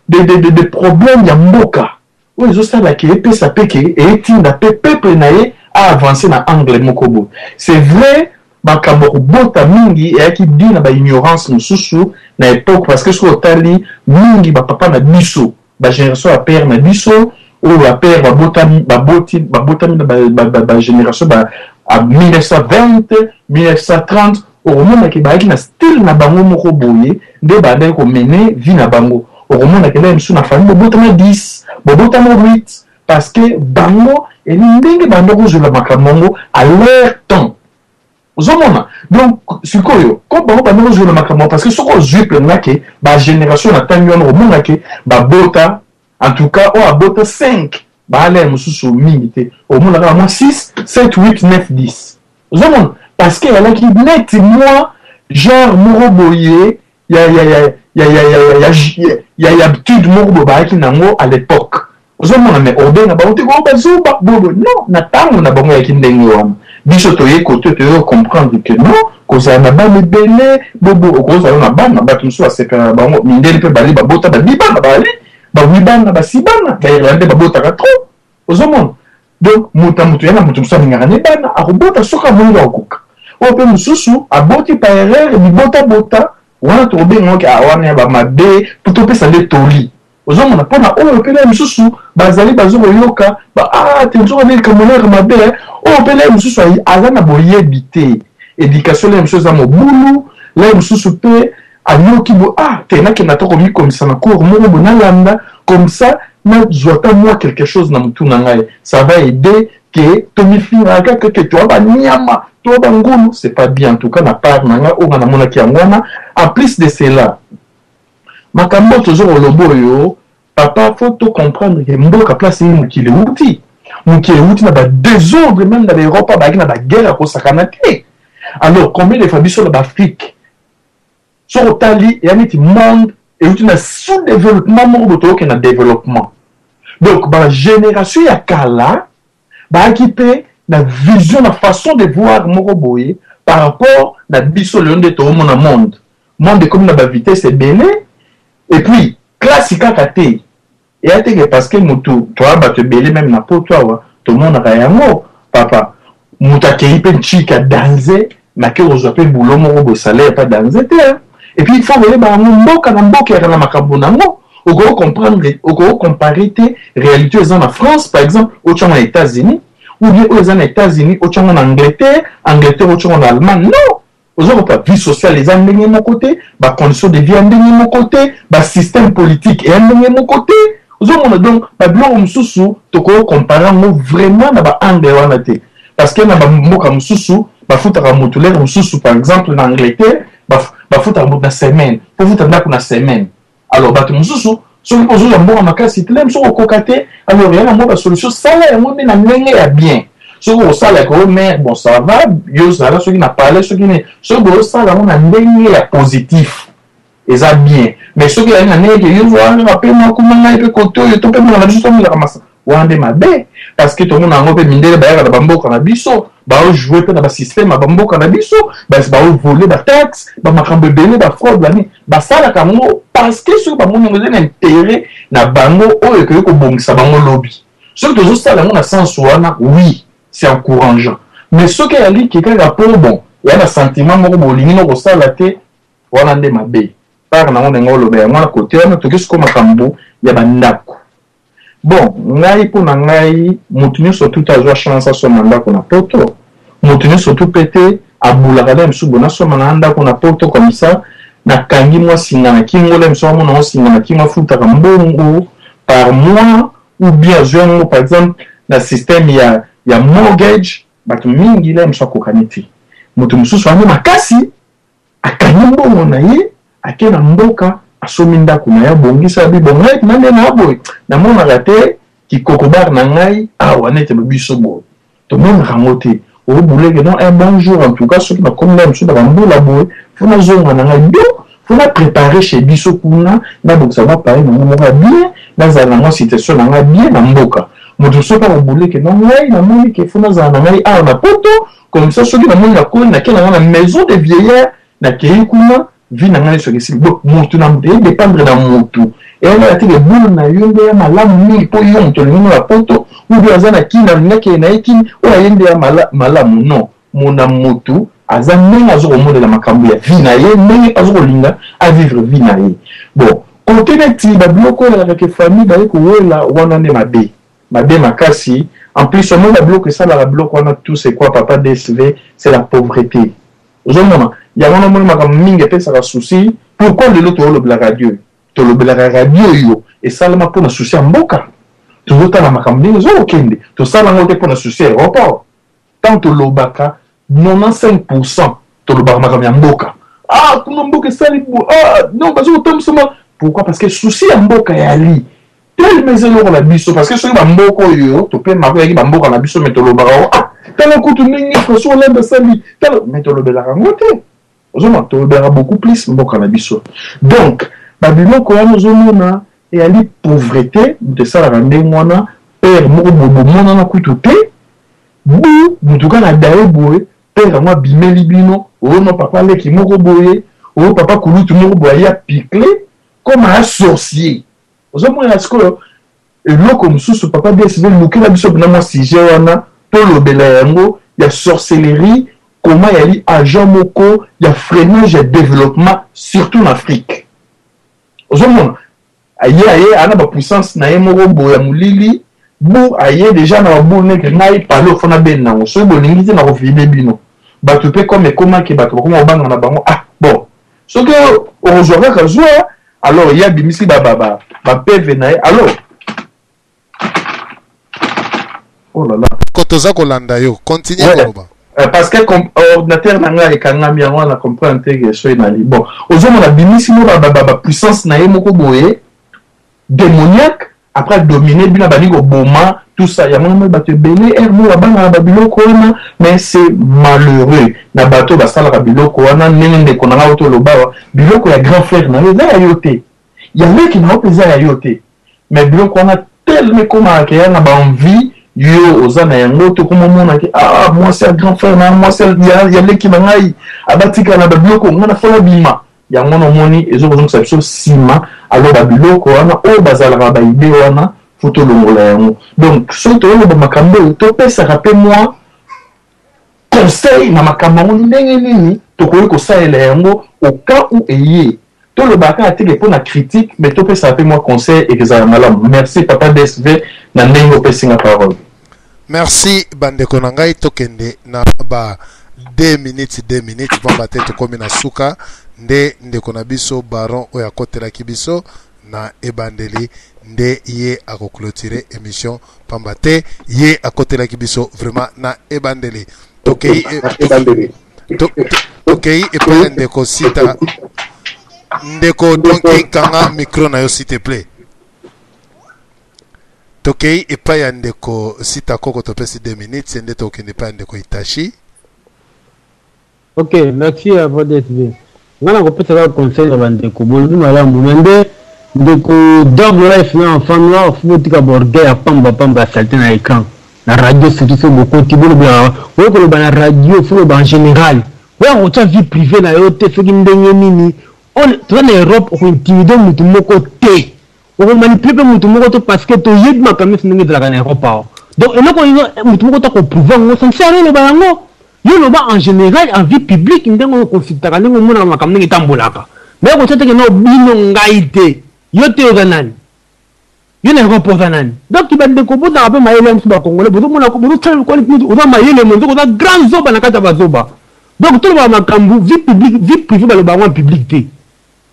des problèmes ya mboka où ils ont ça là qui est ça peke et tinda peuple na ye a avancer na angle mokobo. C'est vrai makambo bota mingi et qui dit na ba ignorance mususu na époque parce que sur tali mingi ba papa na biso ba génération a père na biso ou la père ba botami ba génération ba à 1920 1930 au moment que ba na style na bango moko boye nde ba ndeko mener vie na bango au moment que là musu na famille botama 10 botama 8 parce que bango et ndenge bango je la makambo à leur temps. Donc, c'est quoi? Quand on joue le macaron, parce que ce qu'on joue plein de la génération a tant au monde bah bota, en tout cas, on a bota 5, bah allez, monsieur milité, au monde a moins 6, 7, 8, 9, 10. Parce qu'il y a là qui net, moi, genre, moroboyer, il y a habitude moroboyer qui n'a pas à l'époque. Mais ordre n'a pas été non, n'a pas on a bon avec une dengue. Biso toye côté te comprendre que non koza na ba le belé bobo koza na ba na ba tunso a separa ba mindele pe bali ba bota ba bibana bali ba wibana ba sibana ba irande ba bota ka trop ozomon. Donc muta yana mutu so ngara ne bana a robota soka munga okuka o pe mususu a boti pa erreur ni bota wana to be ngoke a wana ba mabe puto pe sale toli ozomona pona o pe la mususu bazali bazo yoka ba tenzo ne kamonera mabe o pe la mususu azana boyebite éducation la mususu za mobulu la mususu pe ayoki bo tena ke natoko mi comme ça na cours mo bonalanda comme ça na zwata moi quelque chose na mutu na ngai ça va aider que tomi finaka que toi ba nyama toi ba ngulu c'est pas bien en tout cas na part na nga o na mona ki ngwana. En plus de cela makambo toujours lobo yo papa faut tout comprendre que mboka place ni mukile uti na ba désordre même dans l'Europe ba na ba guerre ko sakana te. Alors combien de familles sur l'Afrique sur Italie et un monde et uti na sous-développement mo to ke na développement. Donc ba génération ya kala ba équipé na vision na façon de voir moroboye par rapport na biso le monde to mona monde comme na ba vitesse belé et puis classique kate et à te parce que mutu toi ba te belé même na po toi tout le monde a yango papa muta keipe chika danser na ke ozope boulot morobo salaire pas danser te. Et puis il faut voler ba mboka na mboka na makambo nango o go comprendre o go comparer te réalité aux en France par exemple au tchama États-Unis ou bien aux en États-Unis au tchama en Angleterre au tchama en Allemagne. Non, aux autres pas vie sociale les en de mon côté, ba condition de vie en de mon côté, ba système politique et en de mon côté. Aux autres donc ba blanc mususu to ko comparer vraiment na ba ande wana te parce que na ba mboka mususu ba futa motulaire mususu par exemple en Angleterre ba futa na semaine pour futa na semaine. Alors ba mususu so ko zo ya mboka makasi te même so ko kokate alors il y a une solution ça là moi na ndenge ya bien. So ko sala ko mais bon ça va yo ça là ce qui n'a parlé ce qui ne so ko sala on a ndenge ya positif et ça bien mais ce qui a une année que yo voit rappel moi comment na pe koto yo to pe na juste on la ramassa wande mabe parce que tout le monde a ngopé mindele ba ya ba mboka na biso ba jouer pe na ba système ba mboka na biso ba voler ba taxe ba makambo belé ba fraude ba ni ba sala kango parce que sur ba mon intérêt na bango oyo ko bongisa bango lobby ce que toujours ça na sens wana oui c'est encourageant mais ce qui a dit que rapport bon il y a un sentiment moko bolingi no ko sala te wana nde mabe par na ngone ngolo be ngona côté wana to kesko makambo ya bandako bon ngai mpona ngai motu nyonso tout azwa chance asoma ndako na poto motu nyonso tout pete abulaka na misusu bona asoma na ndako na poto comme ça nakangi mwa singa na kingo le misusu amona ngo singa na kingo afutaka mbongo par mois ou bien azwa par exemple na système ya mortgage bato mingi le misusu akokani te motu mosusu ango makasi akangi mbongo na ye ake na mboka asomi ndako na ya bongisa bibo ngai nande na boy na mona te kikokobar na ngai awa nete biso bo to mona rango te o bouleke non un bon jour en tout cas ce qui m'a comme même sur la mbola boy fona zonga na ngai do fona préparer chez biso kuna na donc ça va parler na mona bien na za na situation na ngai bien na mboka moto so pa bouleke non ngai na moni ke fona za na ngai awa na poto comme ça ce qui na mona ko na kena na maison de vieillard na kei kuna vie na ngani so kesi bo mutu na mutu dépendre na mutu et on a été le boulot na yonde ya malamu mingi po yonto le la poto ou bien azana kina ngake na ekini o yende ya malamu non mona mutu azana azo monde la makambu ya vie na ye mais azo linga à vivre vie na ye bon côté neti ba bloko la avec famille ba ko wela wana ne mabe makasi en plus on a bloqué ça la bloc on a tout c'est quoi papa DSV c'est la pauvreté aujourd'hui il y a un moment où mingi pesa ka souci pourquoi le lot la radio to le la radio yo et ça la pour na souci mboka to vota na makambi zo okende to sala ngote pour na souci aéroport tant to lobaka 95% to le bar makambi mboka ah kuna mboka sali non bazo tomsoma pourquoi parce que souci mboka ya li tel maiselo la biso parce que so ba mboko yo to pe mako ya ba mboka na biso mais to lo bara tel coup to ningi ko so la basali tel mais to lo bela ngote ozoma to bera beaucoup plus mboka na biso donc babiloko ya nozomona et ali pauvreté de ça la rende mwana père moko bobo mona na kutu te bu mutuka na dae boye père moi bimeli bino o no papa leki moko boye o papa kulutu moko boye ya piclé comme un sorcier ozomona sko eloko mususu papa DSV lukela biso na moi sujet wana to lobela yango ya sorcellerie. Comment il y a eu agent moko, il y a freinage et développement, surtout en Afrique. Aujourd'hui, il y a une puissance, il y a une bo aye déjà na bo nek ngai palo fona ben na so bo lingi na refile bino ba to pe comme comment que ba to ko banga na bango ah bon so que aujourd'hui ka joie alors il y a bimisi ba PV na alors oh là là kotoza kolanda yo continue ouais. Parce que ordinateur nanga ekangami yango na comprendre que so inali bon aujourd'hui on a bimisi mo ba puissance na ye moko boye démoniaque après dominer bina banigo boma tout ça ya mona bato belé ermo bana babiloko wana mais c'est malheureux na bato basala babiloko wana nende konanga auto lobawa biloko ya grand frère na ya yote ya meki na opeza ya yote mais biloko wana tellement comment que ya na ba envie yo ozana yango to comme mona que ah moi c'est grand frère na moi c'est ya leki na ngai abatika na babiloko ngana fola bima ya mona moni ezo bozo sabso sima alors babiloko wana o bazala ba idée wana photo longola yango donc soto yo ba makambo to pesa rapé moi conseil na makambo ndenge nini to ko saela yango au cas où eye to le baka atike pour la critique mais to pesa rapé moi conseil et que ça malam merci papa DSV na ndenge pesa nga parole merci bandeko nangai tokende na ba 2 minutes pamba tete komi na suka nde ndeko na biso baron oyo akotelaki biso na ebandeli nde ye akoclôturer émission pamba te ye akotelaki biso vraiment na ebandeli tokei epai ndeko sita ndeko donki kanga micro na yo s'il te plaît tokei epai ya ndeko sita koko topesi 2 minutes nde tokende epai ya ndeko Itachi. Ok, merci à vous d'être venu. On a compris ça conseil avant de couper. Madame, vous ndeko double life na enfant noir faut tika border ya pamba salté na écran. La radio c'est tout beaucoup tibolo bien. Ou ko ba na radio faut ba en général. Ouais, on t'a vie privée na yo te soki ndenge nini. On toi na Europe on intimider mutu moko te. On manipuler mutu moko to parce que to yid makamé ndenge de la en Europe. Donc et non mutu moko to ko prouver on s'en sert le ba ngo. Yo loba en général en vie publique ndengo consultaka ndengo mona makambo ndengi tambolaka mais ko tete ke no bino ngaite yo te oganani Yo ne reporta nani. Donc il va découvrir dans un maïle sur le Congolais. Vous avez grand zoba na kata bazoba. Donc tout le monde makambu vie publique, vie privée ba le ba en public.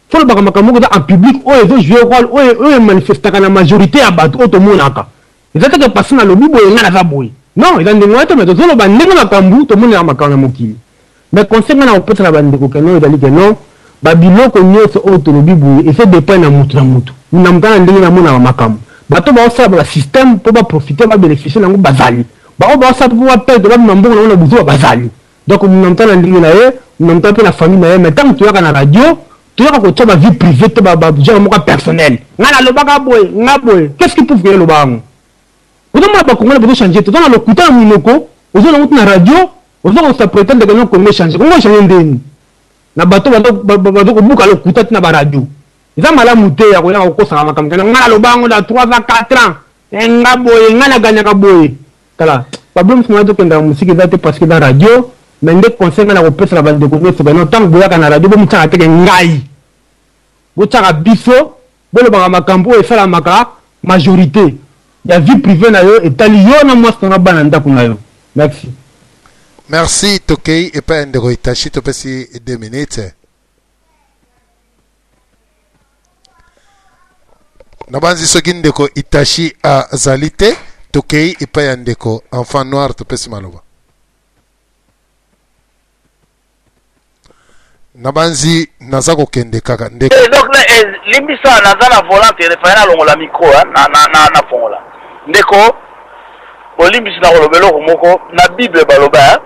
Faut le ba makambu en public o ezo jouer rôle o manifester na majorité à bato o to monaka. Ils étaient que passer na lobby boy ngana za boy. Non, ils ont demandé mais tout le ba ndenge makambu to monaka makanga mokili. Mais conseil na opesa na bandeko que non ezali que non ba biloko nyonso o to lobby boy et c'est dépend na mutu na mutu. Nous n'avons ndenge na mona makambu. Bato ba osala ba système pour ba profiter ba bénéficier nango bazali. Ba o ba osala pour ba perdre ba mbongo na buzo bazali. Donc nous n'entendons ndenge na ye, nous n'entendons la famille na ye, mais tant que tu as na radio, tu as ko tshaba vie privée te ba genre moko personnel. Ngana lo baka boy, ngaboy. Qu'est-ce qui prouve que le bango? Vous demandez ba Congolais ba changer, tu dans le kuta munoko, vous allez na radio, vous allez se prétendre que non Congo changer. Congo changer ndeni. Na bato ba ko buka le kuta na ba radio. Ils ont mal à monter à quoi ko sanga makam kana ngana lo bango da 3 à 4 ans. Ngaboy, ngana ganya ka boy. Kala. Problème c'est que dans musique date parce que dans radio mais les conseils na opesa la bande de Congo c'est non tant boya kana radio bo mutaka teke ngai. Bo tsaka biso, bo le banga makambo e sala maka majorité. Ya vie privée na yo et tali yo na moi sona bananda kuna yo. Merci. Merci Tokei et pas Ndeko Itachi to pesi 2 minutes. Nabanzi soki Ndeko Itachi a zalite Tokei et pas Ndeko enfant noir to pesi maloba. Nabanzi nazako kende kaka ndeko. Donc limbisa nazana volante refana longola micro na fongola. Ndeko olimbisi na kolobelo moko na Bible baloba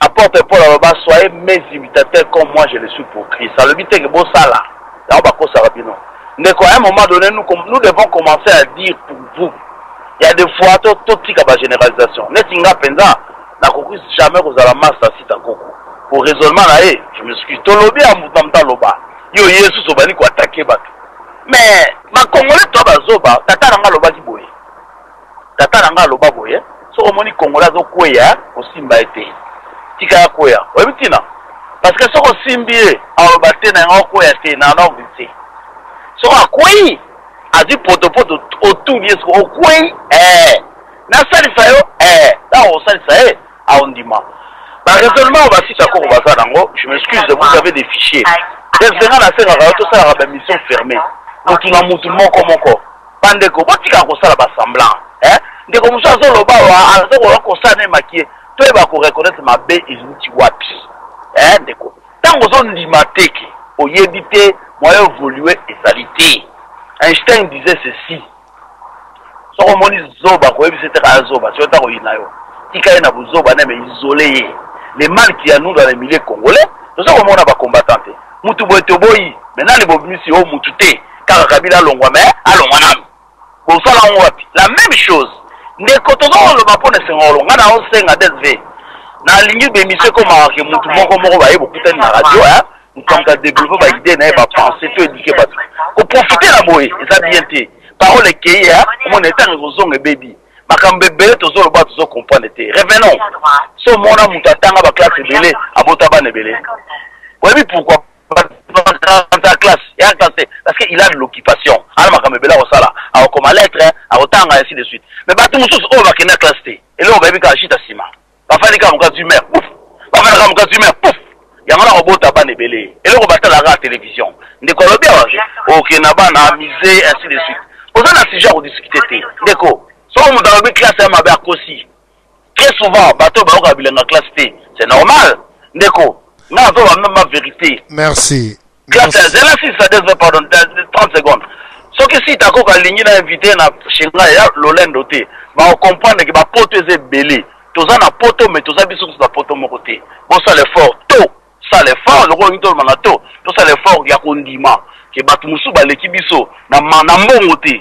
apporte Paul baloba soyez mes imitateurs comme moi je le suis pour Christ. Ça le dit que bon ça là. Là on va quoi ça rapidement. Ndeko à un moment donné nous devons commencer à dire pour vous. Il y a des fois tout tika ba généralisation. Netinga penza na koku jamais vous allez massa sita koko. Pour raisonnement là, je m'excuse. Tolobi a moutamta loba. Yo yesu sobani ko attaquer bato. Mais ma Congolais toi bazoba, tata nanga loba ki boye. Tata nanga loba boye. So omoni Congolais zo kweya, osimba ete. Tika ya kweya. Obitina. Parce que so ko simbi aloba te na ngo kweya te na no vite. So akweyi azi poto autour yesu okweyi na salisa yo na o salisa aondima. Par raisonnement, on va citer encore je m'excuse, vous avez des fichiers. C'est une mission fermée. Nous avons tout le monde comme encore. Pandeko, pas tika ko sala ba semblant. Ndeko musa zo loba wa azo ko sana makie. To eba ko reconnaître ma be izuti wapi. Ndeko. Tango zo ndimateke, oyebite, moyen évoluer et salité. Einstein disait ceci. So ko moni zoba ko ebi c'était ka zoba, so ta ko inayo. Tika na buzoba na me isolé. Les mal qu'il y a nous dans les milieux congolais, nous sommes au monde combattant. Moutou boy, maintenant les bobus si au moutouté, car Kabila longwa mais allons bon ça là on voit la même chose. Ne kotozo le mapone sengolo, ngana on senga desve. Na ligne de mission comme que moutou moko moko ba yebo kutani na radio nous sommes à développer ba idée na ba penser to éduquer ba. Ko profiter la boy, ça bien té. Parole qui mon état ngozonge baby. Makambe bele tozo loba tozo comprendre te. Revenons. So mona mutatanga ba classe belé abota ba nebele. Oui pourquoi dans ta classe il y a parce qu'il a de l'occupation. Ala makambe bele au sala, a comme lettre, a otanga ainsi de suite. Mais ba tout mususu o ba kena classe te. Et là on va bien ka chita sima. Ba fali ka muka du maire. Pouf. Ba fali ka muka du maire. Pouf. Ya ngala obota ba nebele. Et là on va ta la télévision. Ndeko lobi wa. OK na ba na miser ainsi de suite. Oza na sujet à discuter te. Ndeko so on dans la classe à ma aussi. Très souvent, bateau ba okabila na classe T. C'est normal. Ndeko, na zo la même vérité. Merci. Classe c'est là si ça devait pardon 30 secondes. Ce que si ta ko ka ligne na invité na chenga ya Lolendo te, ba on comprendre que ba poto est belé. Toza na poto mais toza biso na poto mo côté. Bon ça l'effort tôt, ça l'effort le ko ngito manato. To ça l'effort ya kondima que batu musu ba l'équipe biso na mbongo te.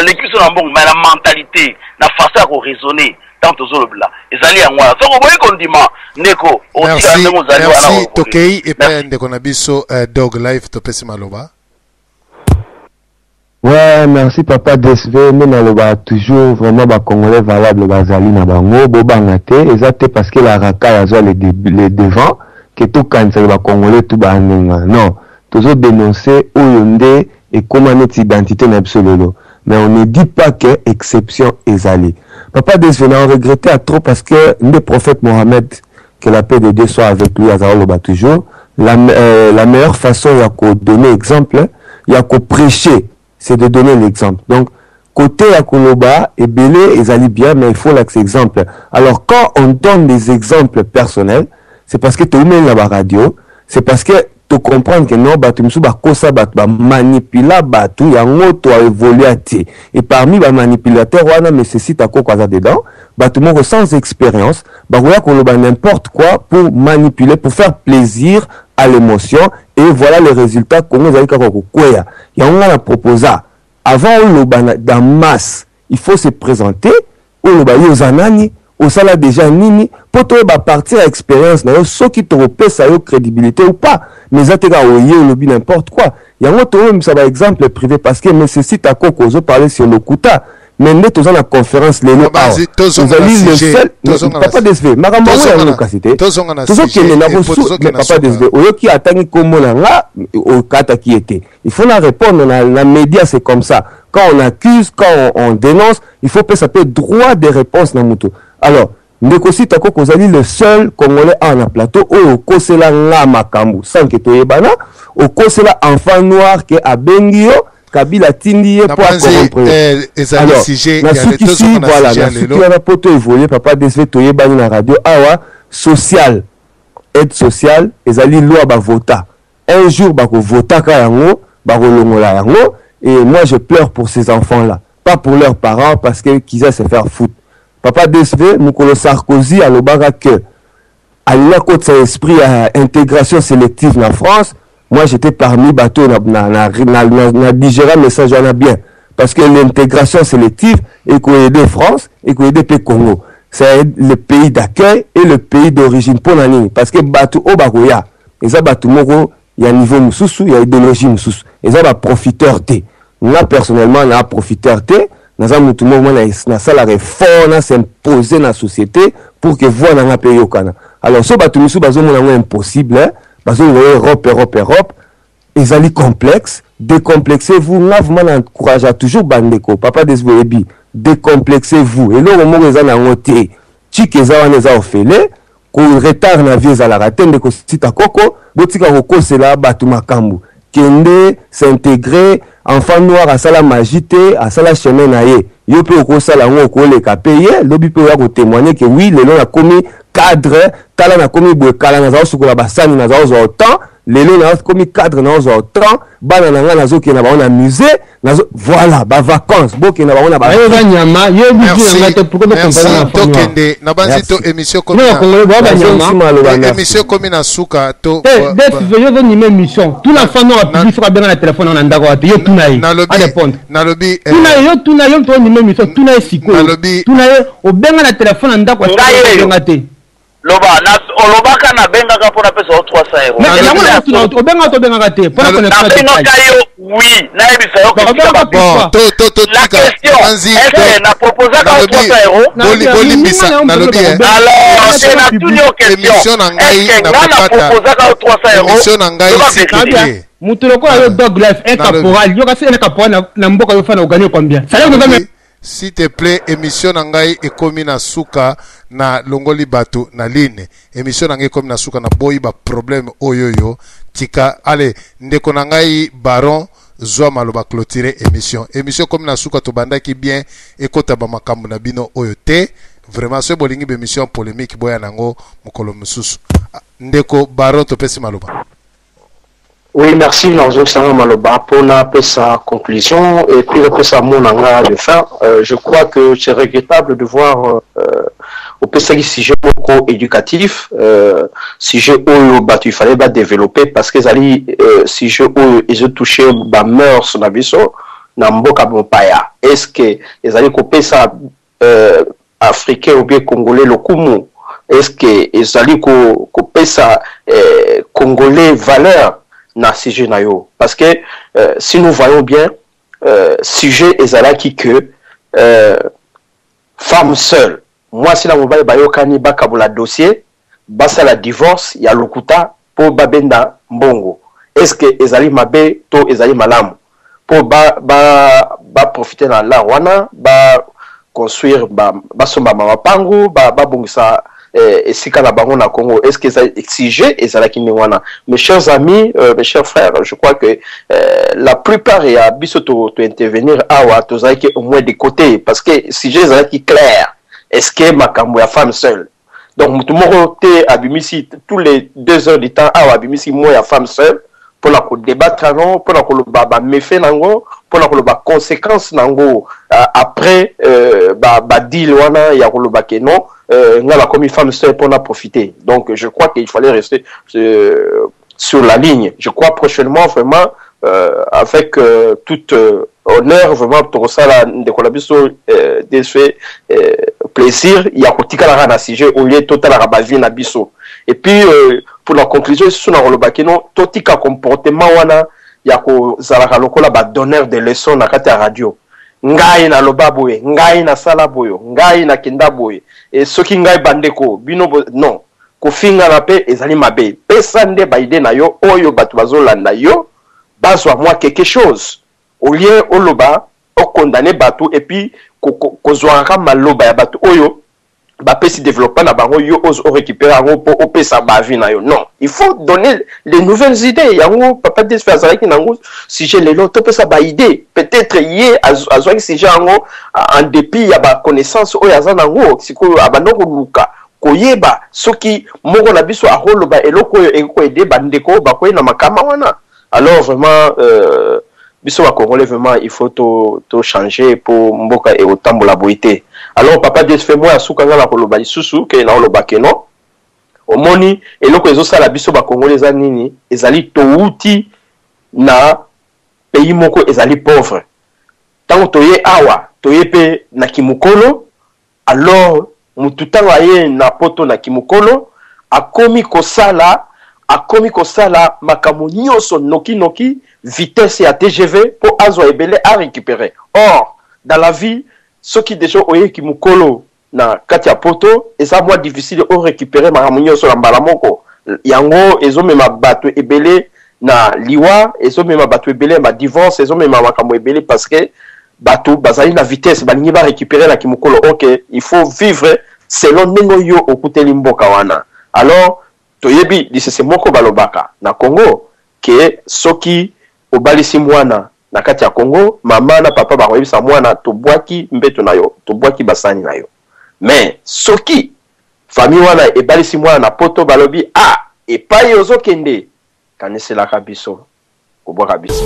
L'équipe sur la mentalité, la façon à raisonner, tant aux autres là. Et ça y est, moi, ça vous voyez qu'on dit, Neko, merci, Tokei, et pas de Konabiso, Dog Life, Topesi Maloba. Ouais, merci papa DSV, mais naloba toujours vraiment ba Congolais valable bazali na bango, bobangate, exacté parce que la raka a les devant, que tout quand ça va Congolais tout banenga. Non, toujours dénoncer Oyonde et comment notre identité n'a absolument. Mais on ne dit pas que exception est allée. Papa Desvena a regretté à trop parce que le prophète Mohamed, que la paix de Dieu soit avec lui, à toujours, la meilleure façon de donner exemple, il y a qu'au prêcher, c'est de donner l'exemple. Donc, côté à Koloba, et belé, ils allaient bien, mais il faut l'exemple. Alors, quand on donne des exemples personnels, c'est parce que tu mets la radio, c'est parce que tu comprends que non, tu me manipuler, tu as évolué. Et parmi les manipulateurs, on a nécessité à quoi dedans, tu sans expérience, n'importe quoi pour manipuler, pour faire plaisir à l'émotion, et voilà les résultats qu'on nous a dit. Il y a un proposé. Avant, dans masse, il faut se présenter, aux anani, au sala déjà nini, pour te partir à l'expérience, ceux qui te repèrent sa crédibilité ou pas. Mais ça te lobby n'importe quoi. Il y a un autre exemple privé parce que nécessite à quoi qu'on parler sur le Kuta. Mais nous sommes la conférence les lots. Vous allez le seul. Papa Desve, Maramba ou la capacité. Toujours qui est mais Papa Desve, au qui attend comme on a au kata qui était. Il faut la répondre. La média c'est comme ça. Quand on accuse, quand on dénonce, il faut que ça peut droit des réponses dans moto. Alors, Ndekosi Tako Kozali le seul Congolais en plateau au Kosela nga makambu sans que tu ebana au Kosela enfant noir que a Bengio Kabila Tindi pour corrompre. Alors, na suki voilà, na suki na poto évoluer papa desve to yebani na radio awa social aide sociale ezali loi ba vota. Un jour ba ko vota ka yango ba kolongola yango et moi je pleure pour ces enfants là, pas pour leurs parents parce que qu'ils aient se faire foutre. Papa DSV, Moukolo Sarkozy, à l'Obara que, à l'époque de esprit à intégration sélective en France, moi j'étais parmi bateau na digérer message en bien. Parce que l'intégration sélective, et qu'on aide France, et qu'on aide le Congo. C'est le pays d'accueil et le pays d'origine pour l'année. Parce que bateau au Baroya, et ça bateau moro, il y a niveau moussou, il y a idéologie moussou. Et ça va profiteur T. Moi personnellement, on a profiteur T. Nous avons tout le monde dans la réforme, s'imposer dans la société pour que vous n'ayez pas payé au Canada. Alors, ce bateau, c'est impossible, parce que Europe, ils ont complexe, décomplexez-vous, nous encouragez toujours Bandeko, papa des Boébi, décomplexez-vous. Et là, au moment où ils ont noté, Tchikeza, on les a offert, qu'on retard na vie à la ratine de Kosita Koko, Botika Koko, c'est là, Batou Makambu. Kende, s'intégrer, enfant noir à sala magité, à sala chemin naïe. Yo peut au sala on le payer, l'obi peut témoigner que oui, le long a commis cadre, tala na commis boekala na zao sukola basani na zao zo temps, le long a commis cadre na zo temps, bana na nga zo ki na ba on musée, na voilà, ba vacances, bo ki na ba on ba. Yo nyama, yo bidi ngate pour que comprendre. To kende, na banzi to émission comme ça. Non, ba nyama. Émission comme na suka to. Yo zo nime émission. Tout la fan a publié sur bien na téléphone on ndako ate. Yo tunayi. Na répondre. Na lobi. Tunayi yo to nime émission. Tunayi siko. Na lobi. Tunayi o benga na téléphone ndako ate. Ngate. Loba olobaka na bengaka pour apesa 300 euros. Mais la o benga te pour connaître ça. Oui, na ebisa yo. Bon, la question est na proposer 300 euros. Bolimbisa na lobi. Alors, c'est na toute une question. Émission na ngai na proposer 300 euros. Émission na ngai c'est Mutuloko yo dog life un caporal, yo kasi un caporal na mboka yo fana gagner combien? Ça veut s'il te plaît, émission nangai et komi na suka na longoli bato na line. Émission nangai komi na suka na boy ba problème oyoyo. Tika, allez, ndeko nangai baron zwa maloba clôturer émission. Émission komi na suka to banda ki bien ekota ba makambu na bino oyo te. Vraiment ce bolingi be émission polémique boya nango mukolo mususu. Ndeko baron to pesi maloba. Oui, merci, Nanzo Sanga Maloba, pour sa conclusion et puis pour sa monanga de fin. Je crois que c'est regrettable de voir au PSAI sujet éducatif, sujet où il fallait développer parce que les sujet où ils ont touché les mœurs na biso na mboka bompaya. Est-ce que ils allaient couper ça africain ou bien congolais le kumu? Est-ce que ils allaient couper ça congolais valeur? Na sujet na yo parce que si nous voyons bien sujet ezalaki que femme seule moi si la mobile bayokani bakabula dossier basa la divorce ya lokuta pour babenda mbongo est-ce que ezali mabe to ezali malamu pour profiter dans la wana construire somba mapangu bongisa esika na bango na Congo. Est-ce que ça exigé et ça la wana? Mes chers amis, mes chers frères, je crois que la plupart y a biso to intervenir awa to za au moins des côtés parce que si j'ai ça qui clair, est-ce que makambo ya femme seule. Donc tout le monde abimisi tous les 2 heures du temps awa abimisi moi ya femme seule pour la débattre non pour la ba méfait nango pour la conséquence nango après deal wana ya ko ba que non ngala comme une femme seule pour en profiter. Donc je crois qu'il fallait rester sur la ligne. Je crois prochainement vraiment avec tout honneur vraiment pour ça la de collaboration des faits plaisir il y a kotika la na sujet au lieu total la bavi na biso. Et puis pour la conclusion sur na rolobakeno totika comportement wana ya ko zalaka lokola ba donneur de leçons na kati ya radio. Ngai na loba boye, ngai na sala boyo, ngai na kenda boye. Et soki ngai bandeko bino non ko finga na pe ezali mabe. Pesa nde baide na yo oyo batu bazolanda yo bazwa moi quelque chose. Au lieu oloba o condamner batu et puis ko zwaka maloba ya batu oyo si développement na bango yo o récupérer en pour opesa ba vie na yo. Non, il faut donner les nouvelles idées. Yango papa des faire ça qui nango si j'ai les lots opesa ba idée. Peut-être yé azwa si j'ai en dépit ya ba connaissance o ya zanango siko abandoko luka koyeba soki moko na biso a holoba eloko yo eko aider bandeko ba koyena makama wana. Alors vraiment biso ba Congolais vraiment il faut to changer pour mboka et otambola boité. Alors papa Dieu fait moi asuka ngala koloba lisusu ke na oloba keno omoni eloko ezo sala biso ba Congolais za nini ezali touti na pays moko ezali pauvre tango toye awa toye pe na kimukolo alors mututanga ye na poto na kimukolo akomi kosala makambo nyonso noki vitesse ya TGV pour azwa ebele à récupérer. Or dans la vie ceux qui déjà oye kimukolo na kati ya poto eza moins difficile de récupérer makambo nyonso na mbala moko yango ezomema bato ebele na liwa ezomema bato ebele ma divorce ezomema makambo ebele parce que bato bazali na vitesse balingi ba récupérer na kimukolo. OK, il faut vivre selon ndenge yo okuteli mboka wana. Alors toyebi disese moko balobaka na Congo ke soki obalisi mwana na kati ya Congo mama na papa bakoyebisa mwana tobwaki mbeto na yo tobwaki basani na yo. Mais soki famille wana ebalisi mwana na poto balobi epai ozokende kaneselaka biso kobwaka biso.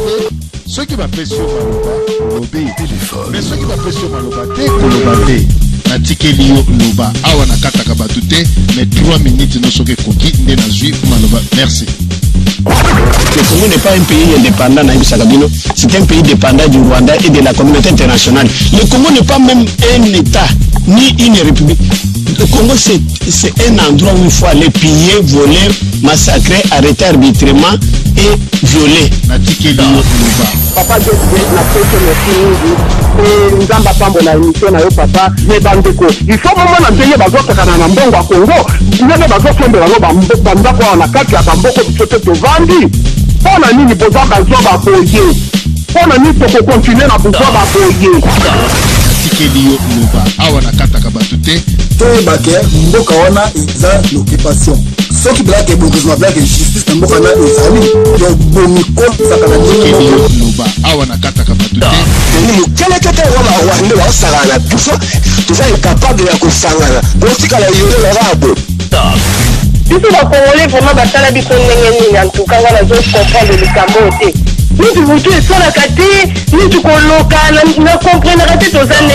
Ceux qui m'appellent Maloba, lobé téléphone. Mais ceux qui m'appellent Maloba, té kolobate. Na tikelio loba awa na kata kabatute mais 3 minutes no soke koki nde na zui Maloba. Merci. Le Congo n'est pas un pays indépendant, c'est un pays dépendant du Rwanda et de la communauté internationale. Le Congo n'est pas même un État, ni une république. Le Congo, c'est un endroit où il faut aller piller, voler, massacrer, arrêter arbitrairement et violer. Papa, je la merci. Nzamba pambo na émission na yo papa, mais bandeko. Il faut moment na ndenge bazotaka na mbongo ya Congo. Ndenge bazotombela no bandako na kati ya bamboko bisote tovandi. Pona nini boza bazwa baboye. Pona nini toko continuer na boza baboye. Tikelio loba awa na kata kabatute. Toyebake mboka wana eza l'occupation. Soki black et bourgeois black et justice na mboka na ezali yo bomiko sakana Tikelio loba awa na kata kabatute. Ni kele kete wana wande wa sangana biso tuza incapable ya kusangana. Botika la yole la rabo. Biso ba Congolais vraiment basala biso ndenge nini en tout cas wana zo comprendre le Cambote. Nous tu voulais ça la kate, nous tu koloka na comprendre kate tozane